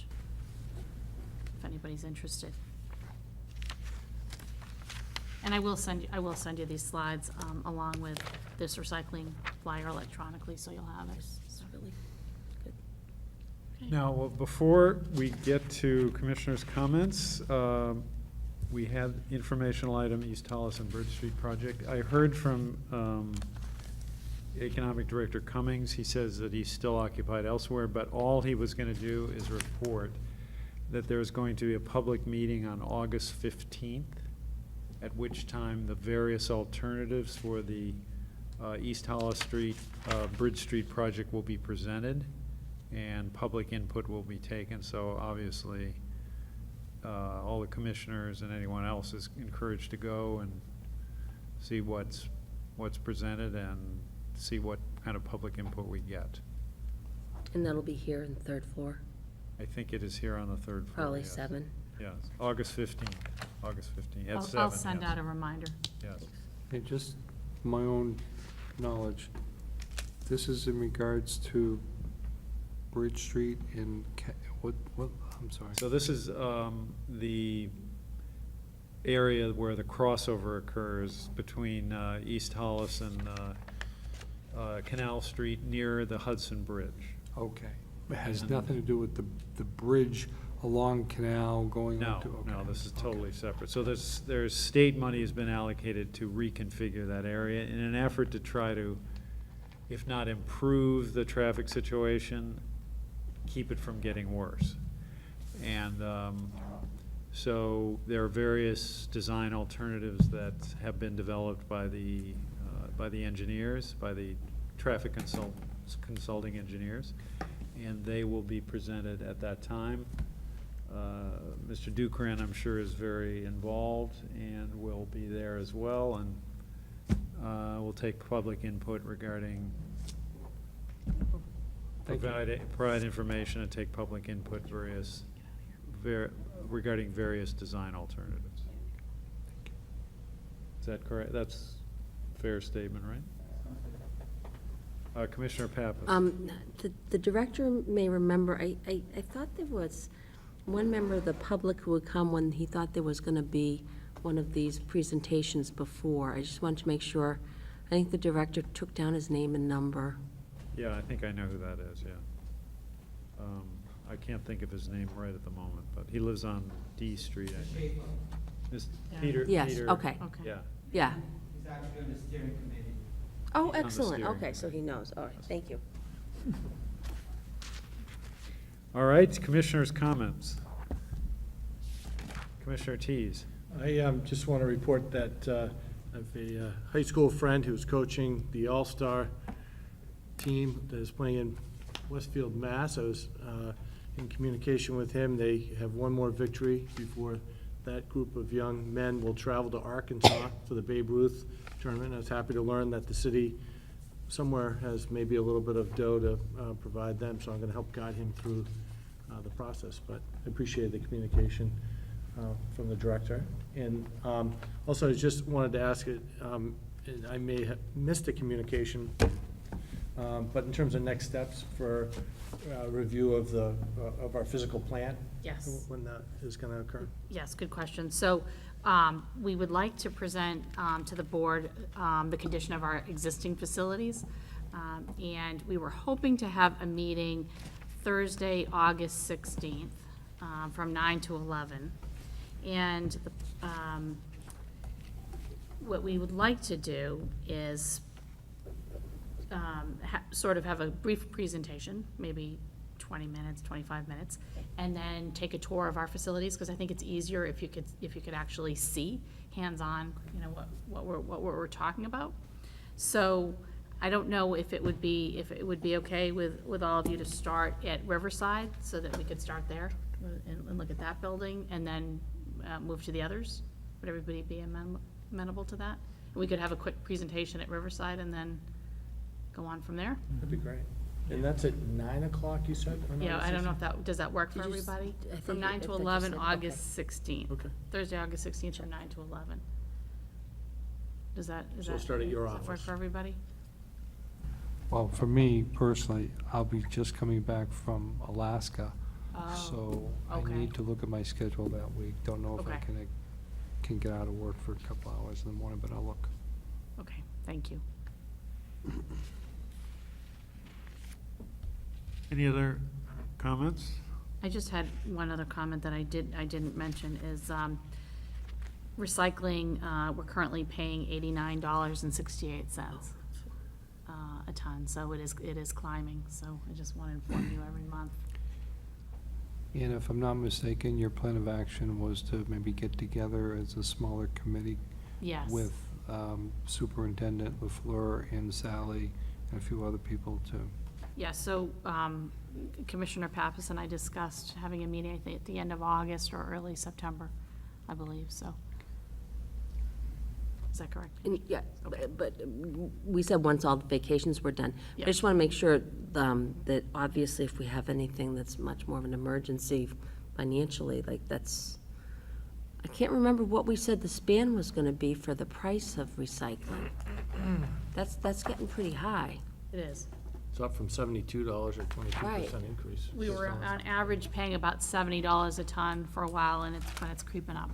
if anybody's interested. And I will send you these slides along with this recycling flyer electronically, so you'll have it. It's really good. Now, well, before we get to commissioners' comments, we had informational item, East Hollis and Bridge Street project. I heard from Economic Director Cummings. He says that he's still occupied elsewhere, but all he was going to do is report that there's going to be a public meeting on August 15th, at which time the various alternatives for the East Hollis Street, Bridge Street project will be presented, and public input will be taken. So obviously, all the commissioners and anyone else is encouraged to go and see what's presented and see what kind of public input we get. And that'll be here in the third floor, I think it is here on the third floor. probably yes. 7. Yes, August 15th, at 7. I'll send yes. out a reminder. Yes. Hey, just my own knowledge, this is in regards to Bridge Street and, what, I'm sorry. So this is the area where the crossover occurs between East Hollis and Canal Street near the Hudson Bridge. Okay. It has And- nothing to do with the bridge along Canal going No, on to, okay. no, this is Okay. totally separate. So there's state money has been allocated to reconfigure that area in an effort to try to, if not improve the traffic situation, keep it from getting worse. And so there are various design alternatives that have been developed by the engineers, by the traffic consulting engineers, and they will be presented at that time. Mr. Dukran, I'm sure, is very involved and will be there as well, and we'll take public input regarding, Thank you. provide information and take public input regarding various design alternatives. Is that correct? That's a fair statement, right? Commissioner Pappas? The director may remember, I thought there was one member of the public who would come when he thought there was going to be one of these presentations before. I just wanted to make sure. I think the director took down his name and number. Yeah, I think I know who that is, yeah. I can't think of his name right at the moment, but he lives on D Street, I think. Mr. Yeah. Peter. Yes, Peter- okay. Okay. Yeah. Yeah. He's actually on the steering committee. Oh, on the excellent. steering Okay, so he knows. All right, thank you. All right, commissioners' comments. Commissioner Tease. I just want to report that I have a high school friend who's coaching the All-Star team that is playing in Westfield, Mass. I was in communication with him. They have one more victory before that group of young men will travel to Arkansas for the Babe Ruth tournament. I was happy to learn that the city somewhere has maybe a little bit of dough to provide them, so I'm going to help guide him through the process. But I appreciate the communication from the director. And also, I just wanted to ask, and I may have missed a communication, but in terms of next steps for review of our physical plant? Yes. When that is going to occur? Yes, good question. So we would like to present to the board the condition of our existing facilities. And we were hoping to have a meeting Thursday, August 16th, from 9 to 11. And what we would like to do is sort of have a brief presentation, maybe 20 minutes, 25 minutes, and then take a tour of our facilities, because I think it's easier if you could actually see, hands-on, you know, what we're talking about. So I don't know if it would be okay with all of you to start at Riverside, so that we could start there and look at that building, and then move to the others. Would everybody be amenable to that? And we could have a quick presentation at Riverside and then go on from there. That'd be great. And that's at 9 o'clock, you said? on Yeah, August I don't know 16th? if does that work for Did you s- everybody? I think From you- 9 I to thought you 11, said- August 16th. Okay. Thursday, August 16th from 9 to 11. Does that So we'll start at your does that work office. for everybody? Well, for me personally, I'll be just coming back from Alaska, Oh, so I okay. need to look at my schedule that week. Don't know if I Okay. can get out of work for a couple hours in the morning, but I'll look. Okay, thank you. Any other comments? I just had one other comment that I didn't mention is, recycling, we're currently paying $89.68 a ton, so it is climbing, so I just want to inform you every month. And if I'm not mistaken, your plan of action was to maybe get together as a smaller committee Yes. with Superintendent LaFleur and Sally and a few other people too. Yeah, so Commissioner Pappas and I discussed having a meeting, I think, at the end of August or early September, I believe, so. Is that correct? And, yeah, but we said once all the vacations were done. Yeah. I just want to make sure that obviously if we have anything that's much more of an emergency financially, like that's, I can't remember what we said the span was going to be for the price of recycling. That's getting pretty high. It is. It's up from $72 or 22% increase. We were on average paying about $70 a ton for a while, and it's creeping up.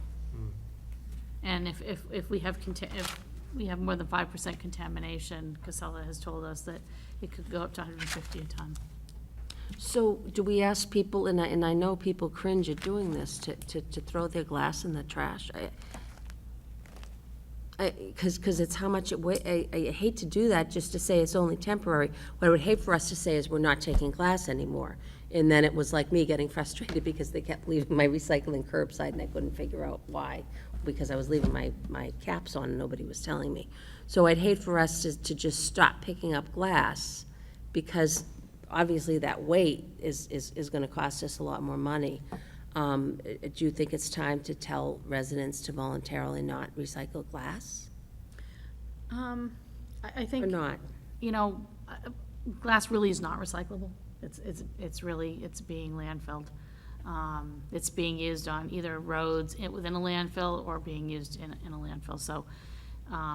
And if we have if we have more than 5% contamination, Casella has told us that it could go up to 150 a ton. So do we ask people, and I know people cringe at doing this, to throw their glass in the trash? Because it's how much it I hate to do that just to say it's only temporary. What I would hate for us to say is we're not taking glass anymore. And then it was like me getting frustrated because they kept leaving my recycling curbside and I couldn't figure out why, because I was leaving my caps on and nobody was telling me. So I'd hate for us to just stop picking up glass, because obviously that weight is gonna cost us a lot more money. Do you think it's time to tell residents to voluntarily not recycle glass, I or think, not? you know, glass really is not recyclable. It's really, it's being landfilled. It's being used on either roads within a landfill or being used in a landfill, so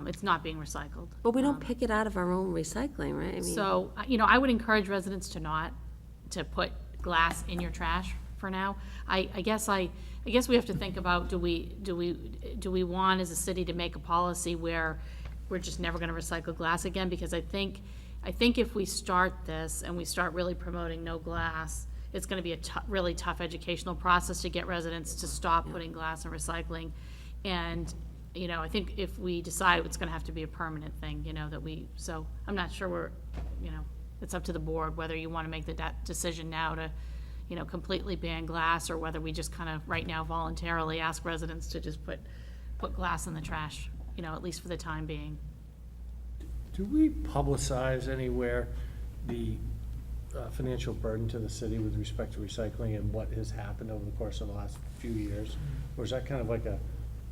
it's not being recycled. But we don't pick it out of our own recycling, right? I mean, So, you know, I would encourage residents to put glass in your trash for now. I guess we have to think about, do we want as a city to make a policy where we're just never gonna recycle glass again? Because I think if we start this and we start really promoting no glass, it's gonna be a really tough educational process to get residents to stop putting glass in recycling. And, you know, I think if we decide it's gonna have to be a permanent thing, you know, so I'm not sure you know, it's up to the board whether you wanna make that decision now to, you know, completely ban glass, or whether we just kind of, right now, voluntarily ask residents to just put glass in the trash, you know, at least for the time being. Do we publicize anywhere the financial burden to the city with respect to recycling and what has happened over the course of the last few years? Or is that kind of like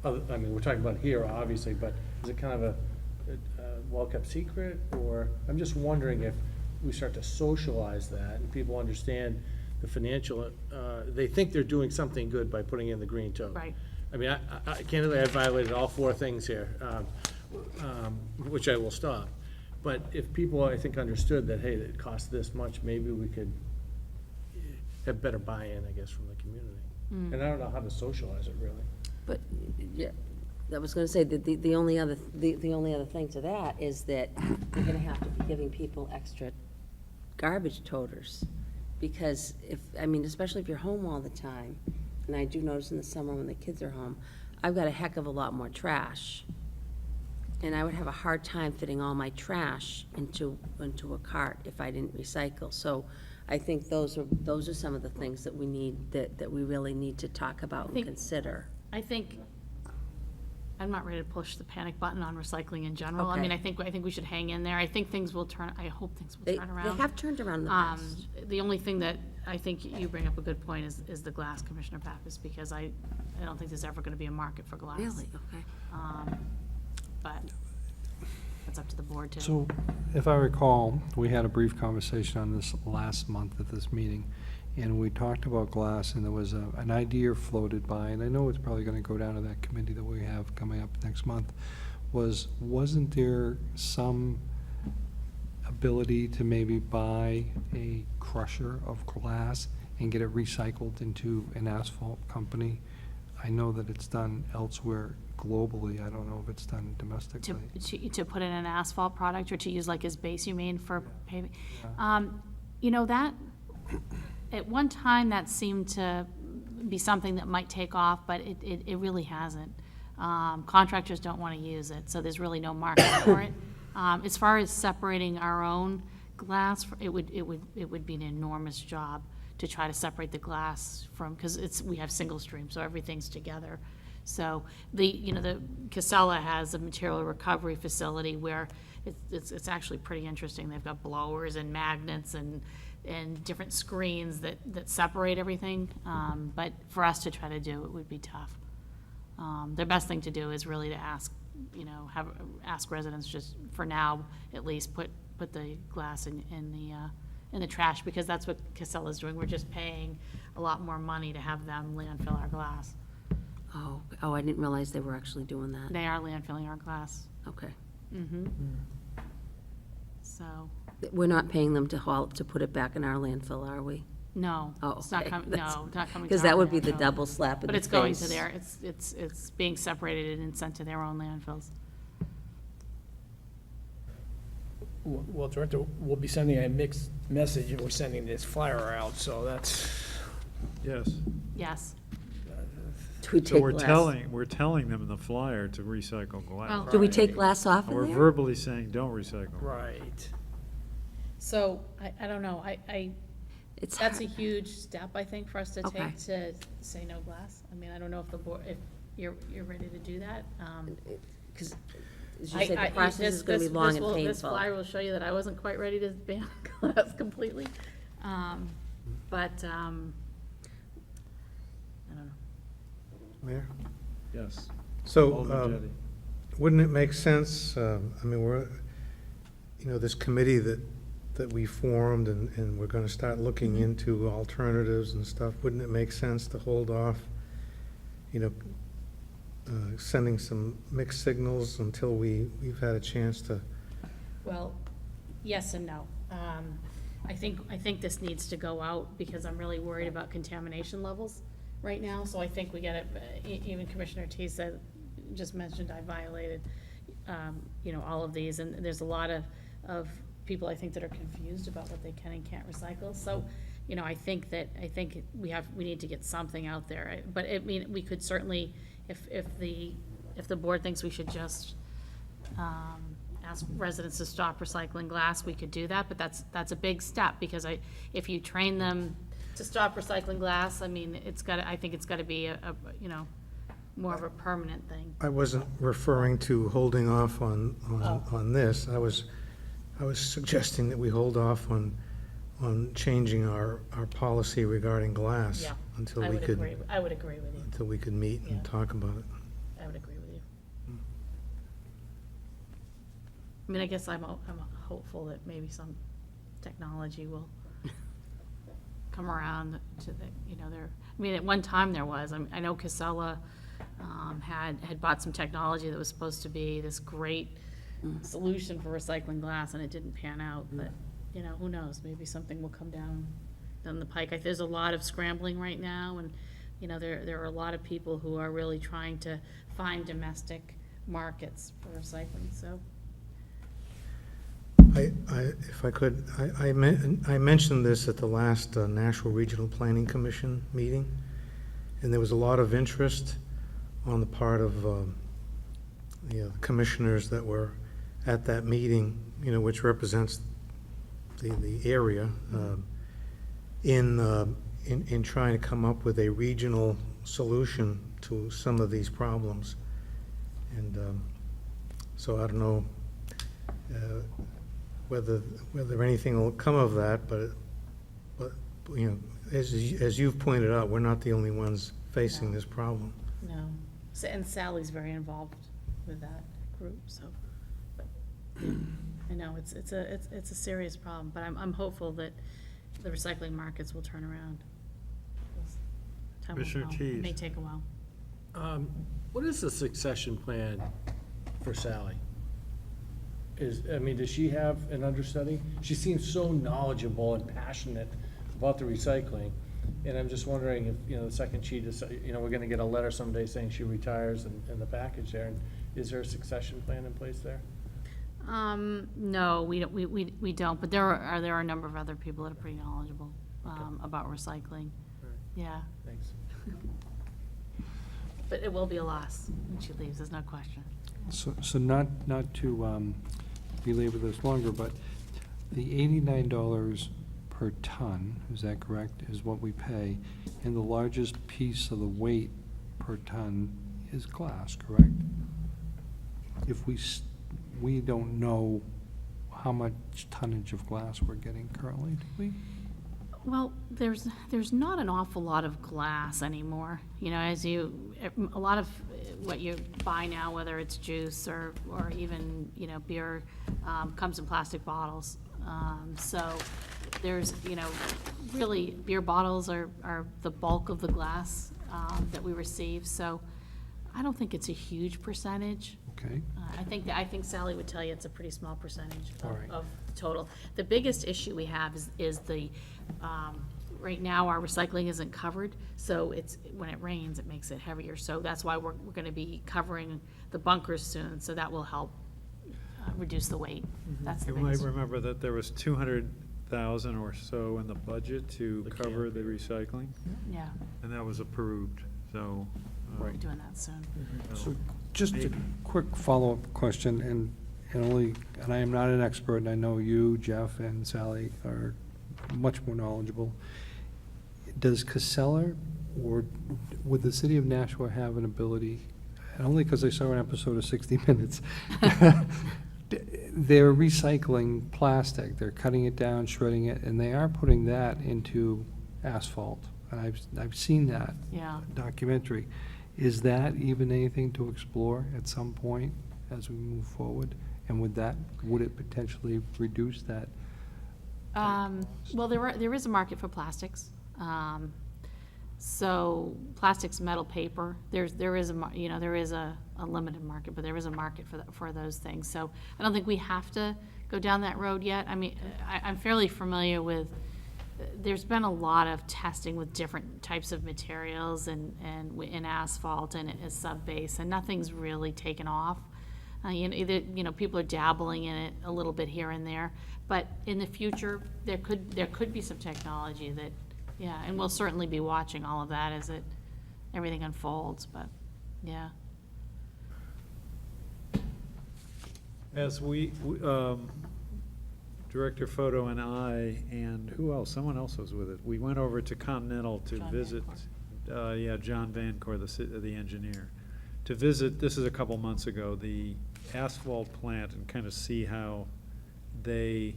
I mean, we're talking about here, obviously, but is it kind of a well-kept secret? Or, I'm just wondering if we start to socialize that and people understand the financial, they think they're doing something good by putting in the green tote. Right. I mean, candidly, I violated all 4 things here, which I will stop. But if people, I think, understood that, hey, it costs this much, maybe we could have better buy-in, I guess, from the community. And I don't know how to socialize it, really. But, yeah, I was gonna say, that the only other thing to that is that you're gonna have to be giving people extra garbage toters. Because especially if you're home all the time, and I do notice in the summer when the kids are home, I've got a heck of a lot more trash And I would have a hard time fitting all my trash into a cart if I didn't recycle. So I think those are some of the things that we need, that we really need to talk about and think- consider. I think, I'm not ready to push the panic button on recycling in general. I Okay. mean, I think we should hang in there. I think things will turn, I hope things will They turn around. have turned around in the past. The only thing that I think you bring up a good point is the glass, Commissioner Pappas, because I don't think there's ever gonna be a market for glass. Really? Okay. But that's up to the board too. So, if I recall, we had a brief conversation on this last month at this meeting, and we talked about glass, and there was an idea floated by, and I know it's probably gonna go down to that committee that we have coming up next month, wasn't there some ability to maybe buy a crusher of glass and get it recycled into an asphalt company? I know that it's done elsewhere globally, I don't know if it's done domestically. To put in an asphalt product or to use like as base, you mean, for paving? That, at one time, that seemed to be something that might take off, but it really hasn't. Contractors don't want to use it, so there's really no market for it. As far as separating our own glass, it would be an enormous job to try to separate the glass from, because we have single stream, so everything's together. So the Casella has a material recovery facility where it's actually pretty interesting. They've got blowers and magnets and different screens that separate everything. But for us to try to do it would be tough. The best thing to do is really to ask residents, just for now at least, put the glass in the trash, because that's what Casella's doing. We're just paying a lot more money to have them landfill our glass. Oh, I didn't realize they were actually doing that. They are landfilling our glass. Okay. So, We're not paying them to put it back in our landfill, are we? no, Oh, it's not okay. coming, no, it's not coming to Because our that would be the landfill. double slap in the But face. it's going to their, it's being separated and sent to their own landfills. Well, Director, we'll be sending a mixed message if we're sending this flyer out, so that's, Yes. Yes. Do we So take we're glass? telling them in the flyer to recycle glass. Well- Do we take glass off And in we're there? verbally saying, don't recycle. right. So, I don't know, It's that's a hard. huge step, I think, for us to Okay. take to say no glass. I mean, I don't know if the board, if you're ready to do that. 'Cause, as you said, the process is gonna be long and This painful. flyer will show you that I wasn't quite ready to ban glass completely. But, I don't know. Mayor? Yes. So, Alderman Jettie. wouldn't it make sense, I mean, this committee that we formed, and we're gonna start looking into alternatives and stuff, wouldn't it make sense to hold off, sending some mixed signals until we've had a chance to? Well, yes and no. I think this needs to go out because I'm really worried about contamination levels right now. So I think we get it, even Commissioner T said, just mentioned I violated, all of these. And there's a lot of people, I think, that are confused about what they can and can't recycle. So, I think we need to get something out there. But we could certainly, if the board thinks we should just, ask residents to stop recycling glass, we could do that, but that's a big step, because if you train them to stop recycling glass, I think it's gotta be a more of a permanent thing. I wasn't referring to holding off on this. I was suggesting that we hold off on changing our policy regarding glass Yeah, until I we would could, agree, I would agree with you, until we could meet Yeah. and talk about it. I would agree with you. I mean, I guess I'm hopeful that maybe some technology will come around to the, at one time there was, I know Casella had bought some technology that was supposed to be this great solution for recycling glass, and it didn't pan out, but, who knows, maybe something will come down the pike. There's a lot of scrambling right now, and, there are a lot of people who are really trying to find domestic markets for recycling, so. If I could, I mentioned this at the last Nashua Regional Planning Commission meeting, and there was a lot of interest on the part of commissioners that were at that meeting, which represents the area, in trying to come up with a regional solution to some of these problems. And so I don't know whether anything will come of that, but as you've pointed out, we're not the only ones facing this problem. No, and Sally's very involved with that group, so, but, yeah, I know, it's a serious problem, but I'm hopeful that the recycling markets will turn around. Time will Commissioner tell. Tease. It may take a while. What is the succession plan for Sally? Does she have an understudy? She seems so knowledgeable and passionate about the recycling, and I'm just wondering if, the second she decides, we're gonna get a letter someday saying she retires and the package there, and is there a succession plan in place there? No, we don't, but there are a number of other people that are pretty knowledgeable, about recycling. Right. Yeah, Thanks. but it will be a loss when she leaves, there's no question. So not to belabor this longer, but the $89 per ton, is that correct, is what we pay, and the largest piece of the weight per ton is glass, correct? If we don't know how much tonnage of glass we're getting currently, do we? Well, there's not an awful lot of glass anymore. A lot of what you buy now, whether it's juice or even, beer, comes in plastic bottles. So there's, really, beer bottles are the bulk of the glass that we receive. So I don't think it's a huge percentage. Okay. I think Sally would tell you it's a pretty small percentage All right. of total. The biggest issue we have is the, right now, our recycling isn't covered, so when it rains, it makes it heavier. So that's why we're gonna be covering the bunkers soon, so that will help reduce the weight. That's the You might biggest. remember that there was 200,000 or so in the budget to cover the recycling, Yeah, and that was approved, so. we're doing that soon. So just a Maybe. quick follow-up question, and I am not an expert, and I know you, Jeff, and Sally are much more knowledgeable. Does Casella or would the city of Nashua have an ability, and only because I saw an episode of 60 Minutes, they're recycling plastic, they're cutting it down, shredding it, and they are putting that into asphalt. And I've seen that Yeah. documentary. Is that even anything to explore at some point as we move forward? And would it potentially reduce that? Well, there is a market for plastics. So plastics, metal, paper, there is a limited market, but there is a market for those things. So I don't think we have to go down that road yet. I'm fairly familiar with, there's been a lot of testing with different types of materials and in asphalt and as sub-base, and nothing's really taken off. People are dabbling in it a little bit here and there, but in the future, there could be some technology that, yeah, and we'll certainly be watching all of that as everything unfolds, but, yeah. As Director Photo and I, and who else? Someone else was with it. We went over to Continental to John visit, John Vancore, the engineer, to visit, this is a couple months ago, the asphalt plant and kind of see how they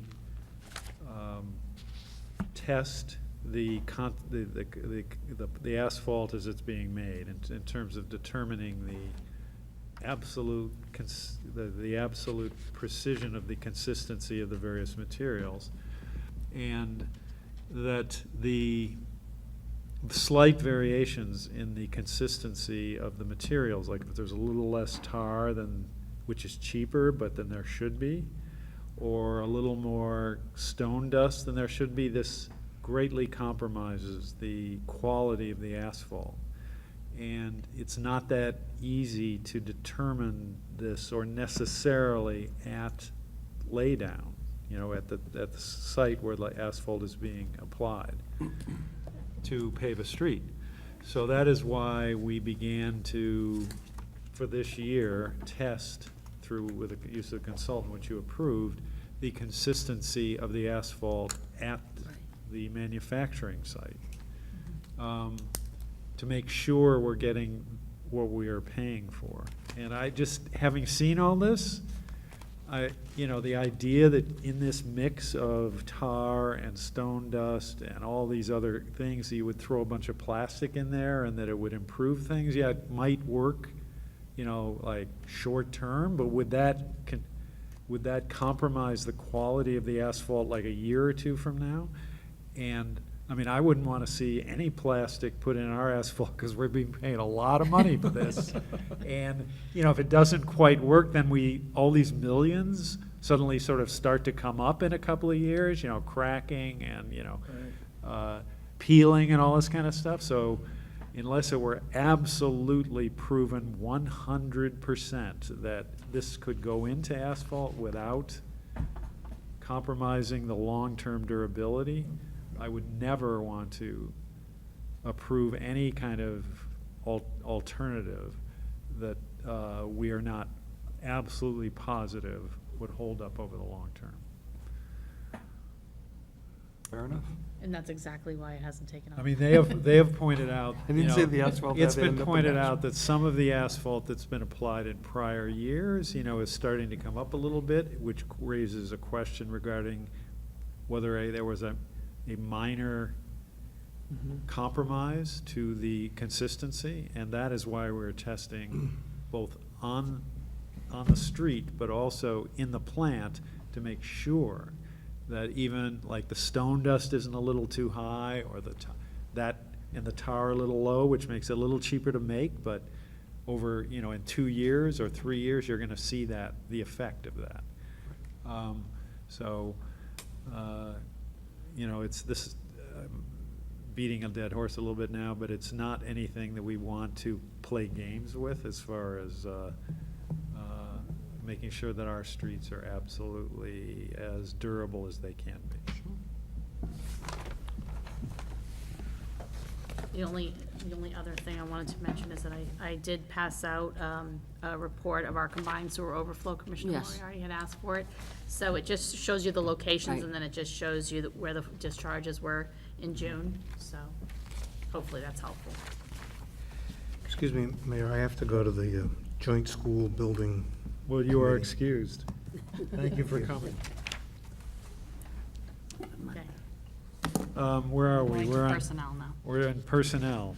test the asphalt as it's being made in terms of determining the absolute precision of the consistency of the various materials, and that the slight variations in the consistency of the materials, like if there's a little less tar which is cheaper, but then there should be, or a little more stone dust than there should be, this greatly compromises the quality of the asphalt. And it's not that easy to determine this, or necessarily at laydown, at the site where the asphalt is being applied to pave a street. So that is why we began to for this year, test through, with the use of a consultant, which you approved, the consistency of the asphalt at the manufacturing site. To make sure we're getting what we are paying for. And I just, having seen all this, the idea that in this mix of tar and stone dust and all these other things, you would throw a bunch of plastic in there and that it would improve things, yeah, it might work, like short term, but would that compromise the quality of the asphalt like a year or two from now? And, I wouldn't want to see any plastic put in our asphalt because we're being paid a lot of money for this. And, if it doesn't quite work, then all these millions suddenly sort of start to come up in a couple of years, cracking and, peeling and all this kind of stuff. So unless it were absolutely proven 100% that this could go into asphalt without compromising the long-term durability, I would never want to approve any kind of alternative that we are not absolutely positive would hold up over the long term. Fair enough. And that's exactly why it hasn't taken off. They have pointed out. I didn't say the asphalt It's had to been end up in pointed asphalt. out that some of the asphalt that's been applied in prior years, is starting to come up a little bit, which raises a question regarding whether there was a minor compromise to the consistency, and that is why we're testing both on the street, but also in the plant to make sure that even like the stone dust isn't a little too high, or and the tar a little low, which makes it a little cheaper to make, but over, in 2 years or 3 years, you're gonna see the effect of that. This beating a dead horse a little bit now, but it's not anything that we want to play games with as far as making sure that our streets are absolutely as durable as they can be. The only other thing I wanted to mention is that I did pass out a report of our combined sewer overflow. Commissioner Yes. Moriarty had asked for it. So it just shows you the locations, Right. and then it just shows you where the discharges were in June. So hopefully that's helpful. Excuse me, Mayor, I have to go to the joint school building. Well, you are Committee. excused. Thank you for coming. Okay. Where are we? Going We're to on. personnel now. We're in personnel.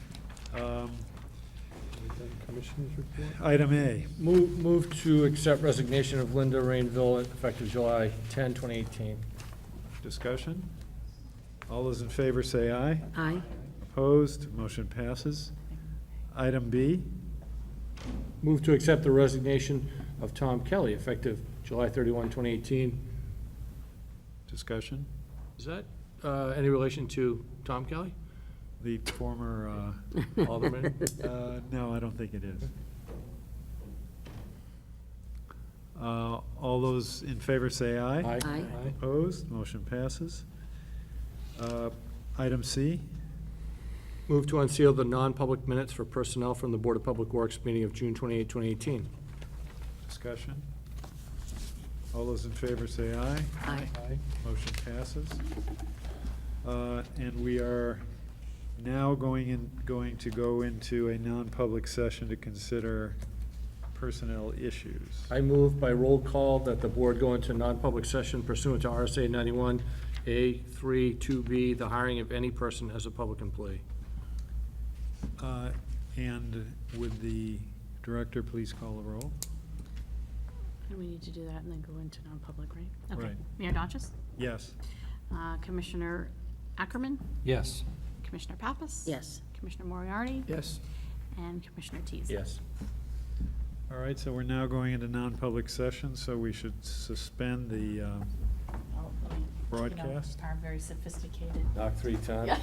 Commissioners report? Item A. Move to accept resignation of Linda Rainville effective July 10, 2018. Discussion? All those in favor say aye. Aye. Opposed? Motion passes. Item B. Move to accept the resignation of Tom Kelly effective July 31, 2018. Discussion? Is that any relation to Tom Kelly, The former, Alderman? no, I don't think it is. All those in favor say aye. Aye. Opposed? Motion passes. Item C. Move to unseal the non-public minutes for personnel from the Board of Public Works meeting of June 28, 2018. Discussion? All those in favor say aye. Aye. Motion passes. And we are now going to go into a non-public session to consider personnel issues. I move by roll call that the board go into non-public session pursuant to RSA 91A3 2B, the hiring of any person as a public employee. And would the director please call the roll? And we need to do that and then go into non-public, right? Okay. Right. Mayor Dodges? Yes. Commissioner Ackerman? Yes. Commissioner Pappas? Yes. Commissioner Moriarty? Yes. And Commissioner Tease? Yes. All right, so we're now going into non-public session, so we should suspend the Oh, boy. broadcast. Are very sophisticated. Knock 3 times. Yeah.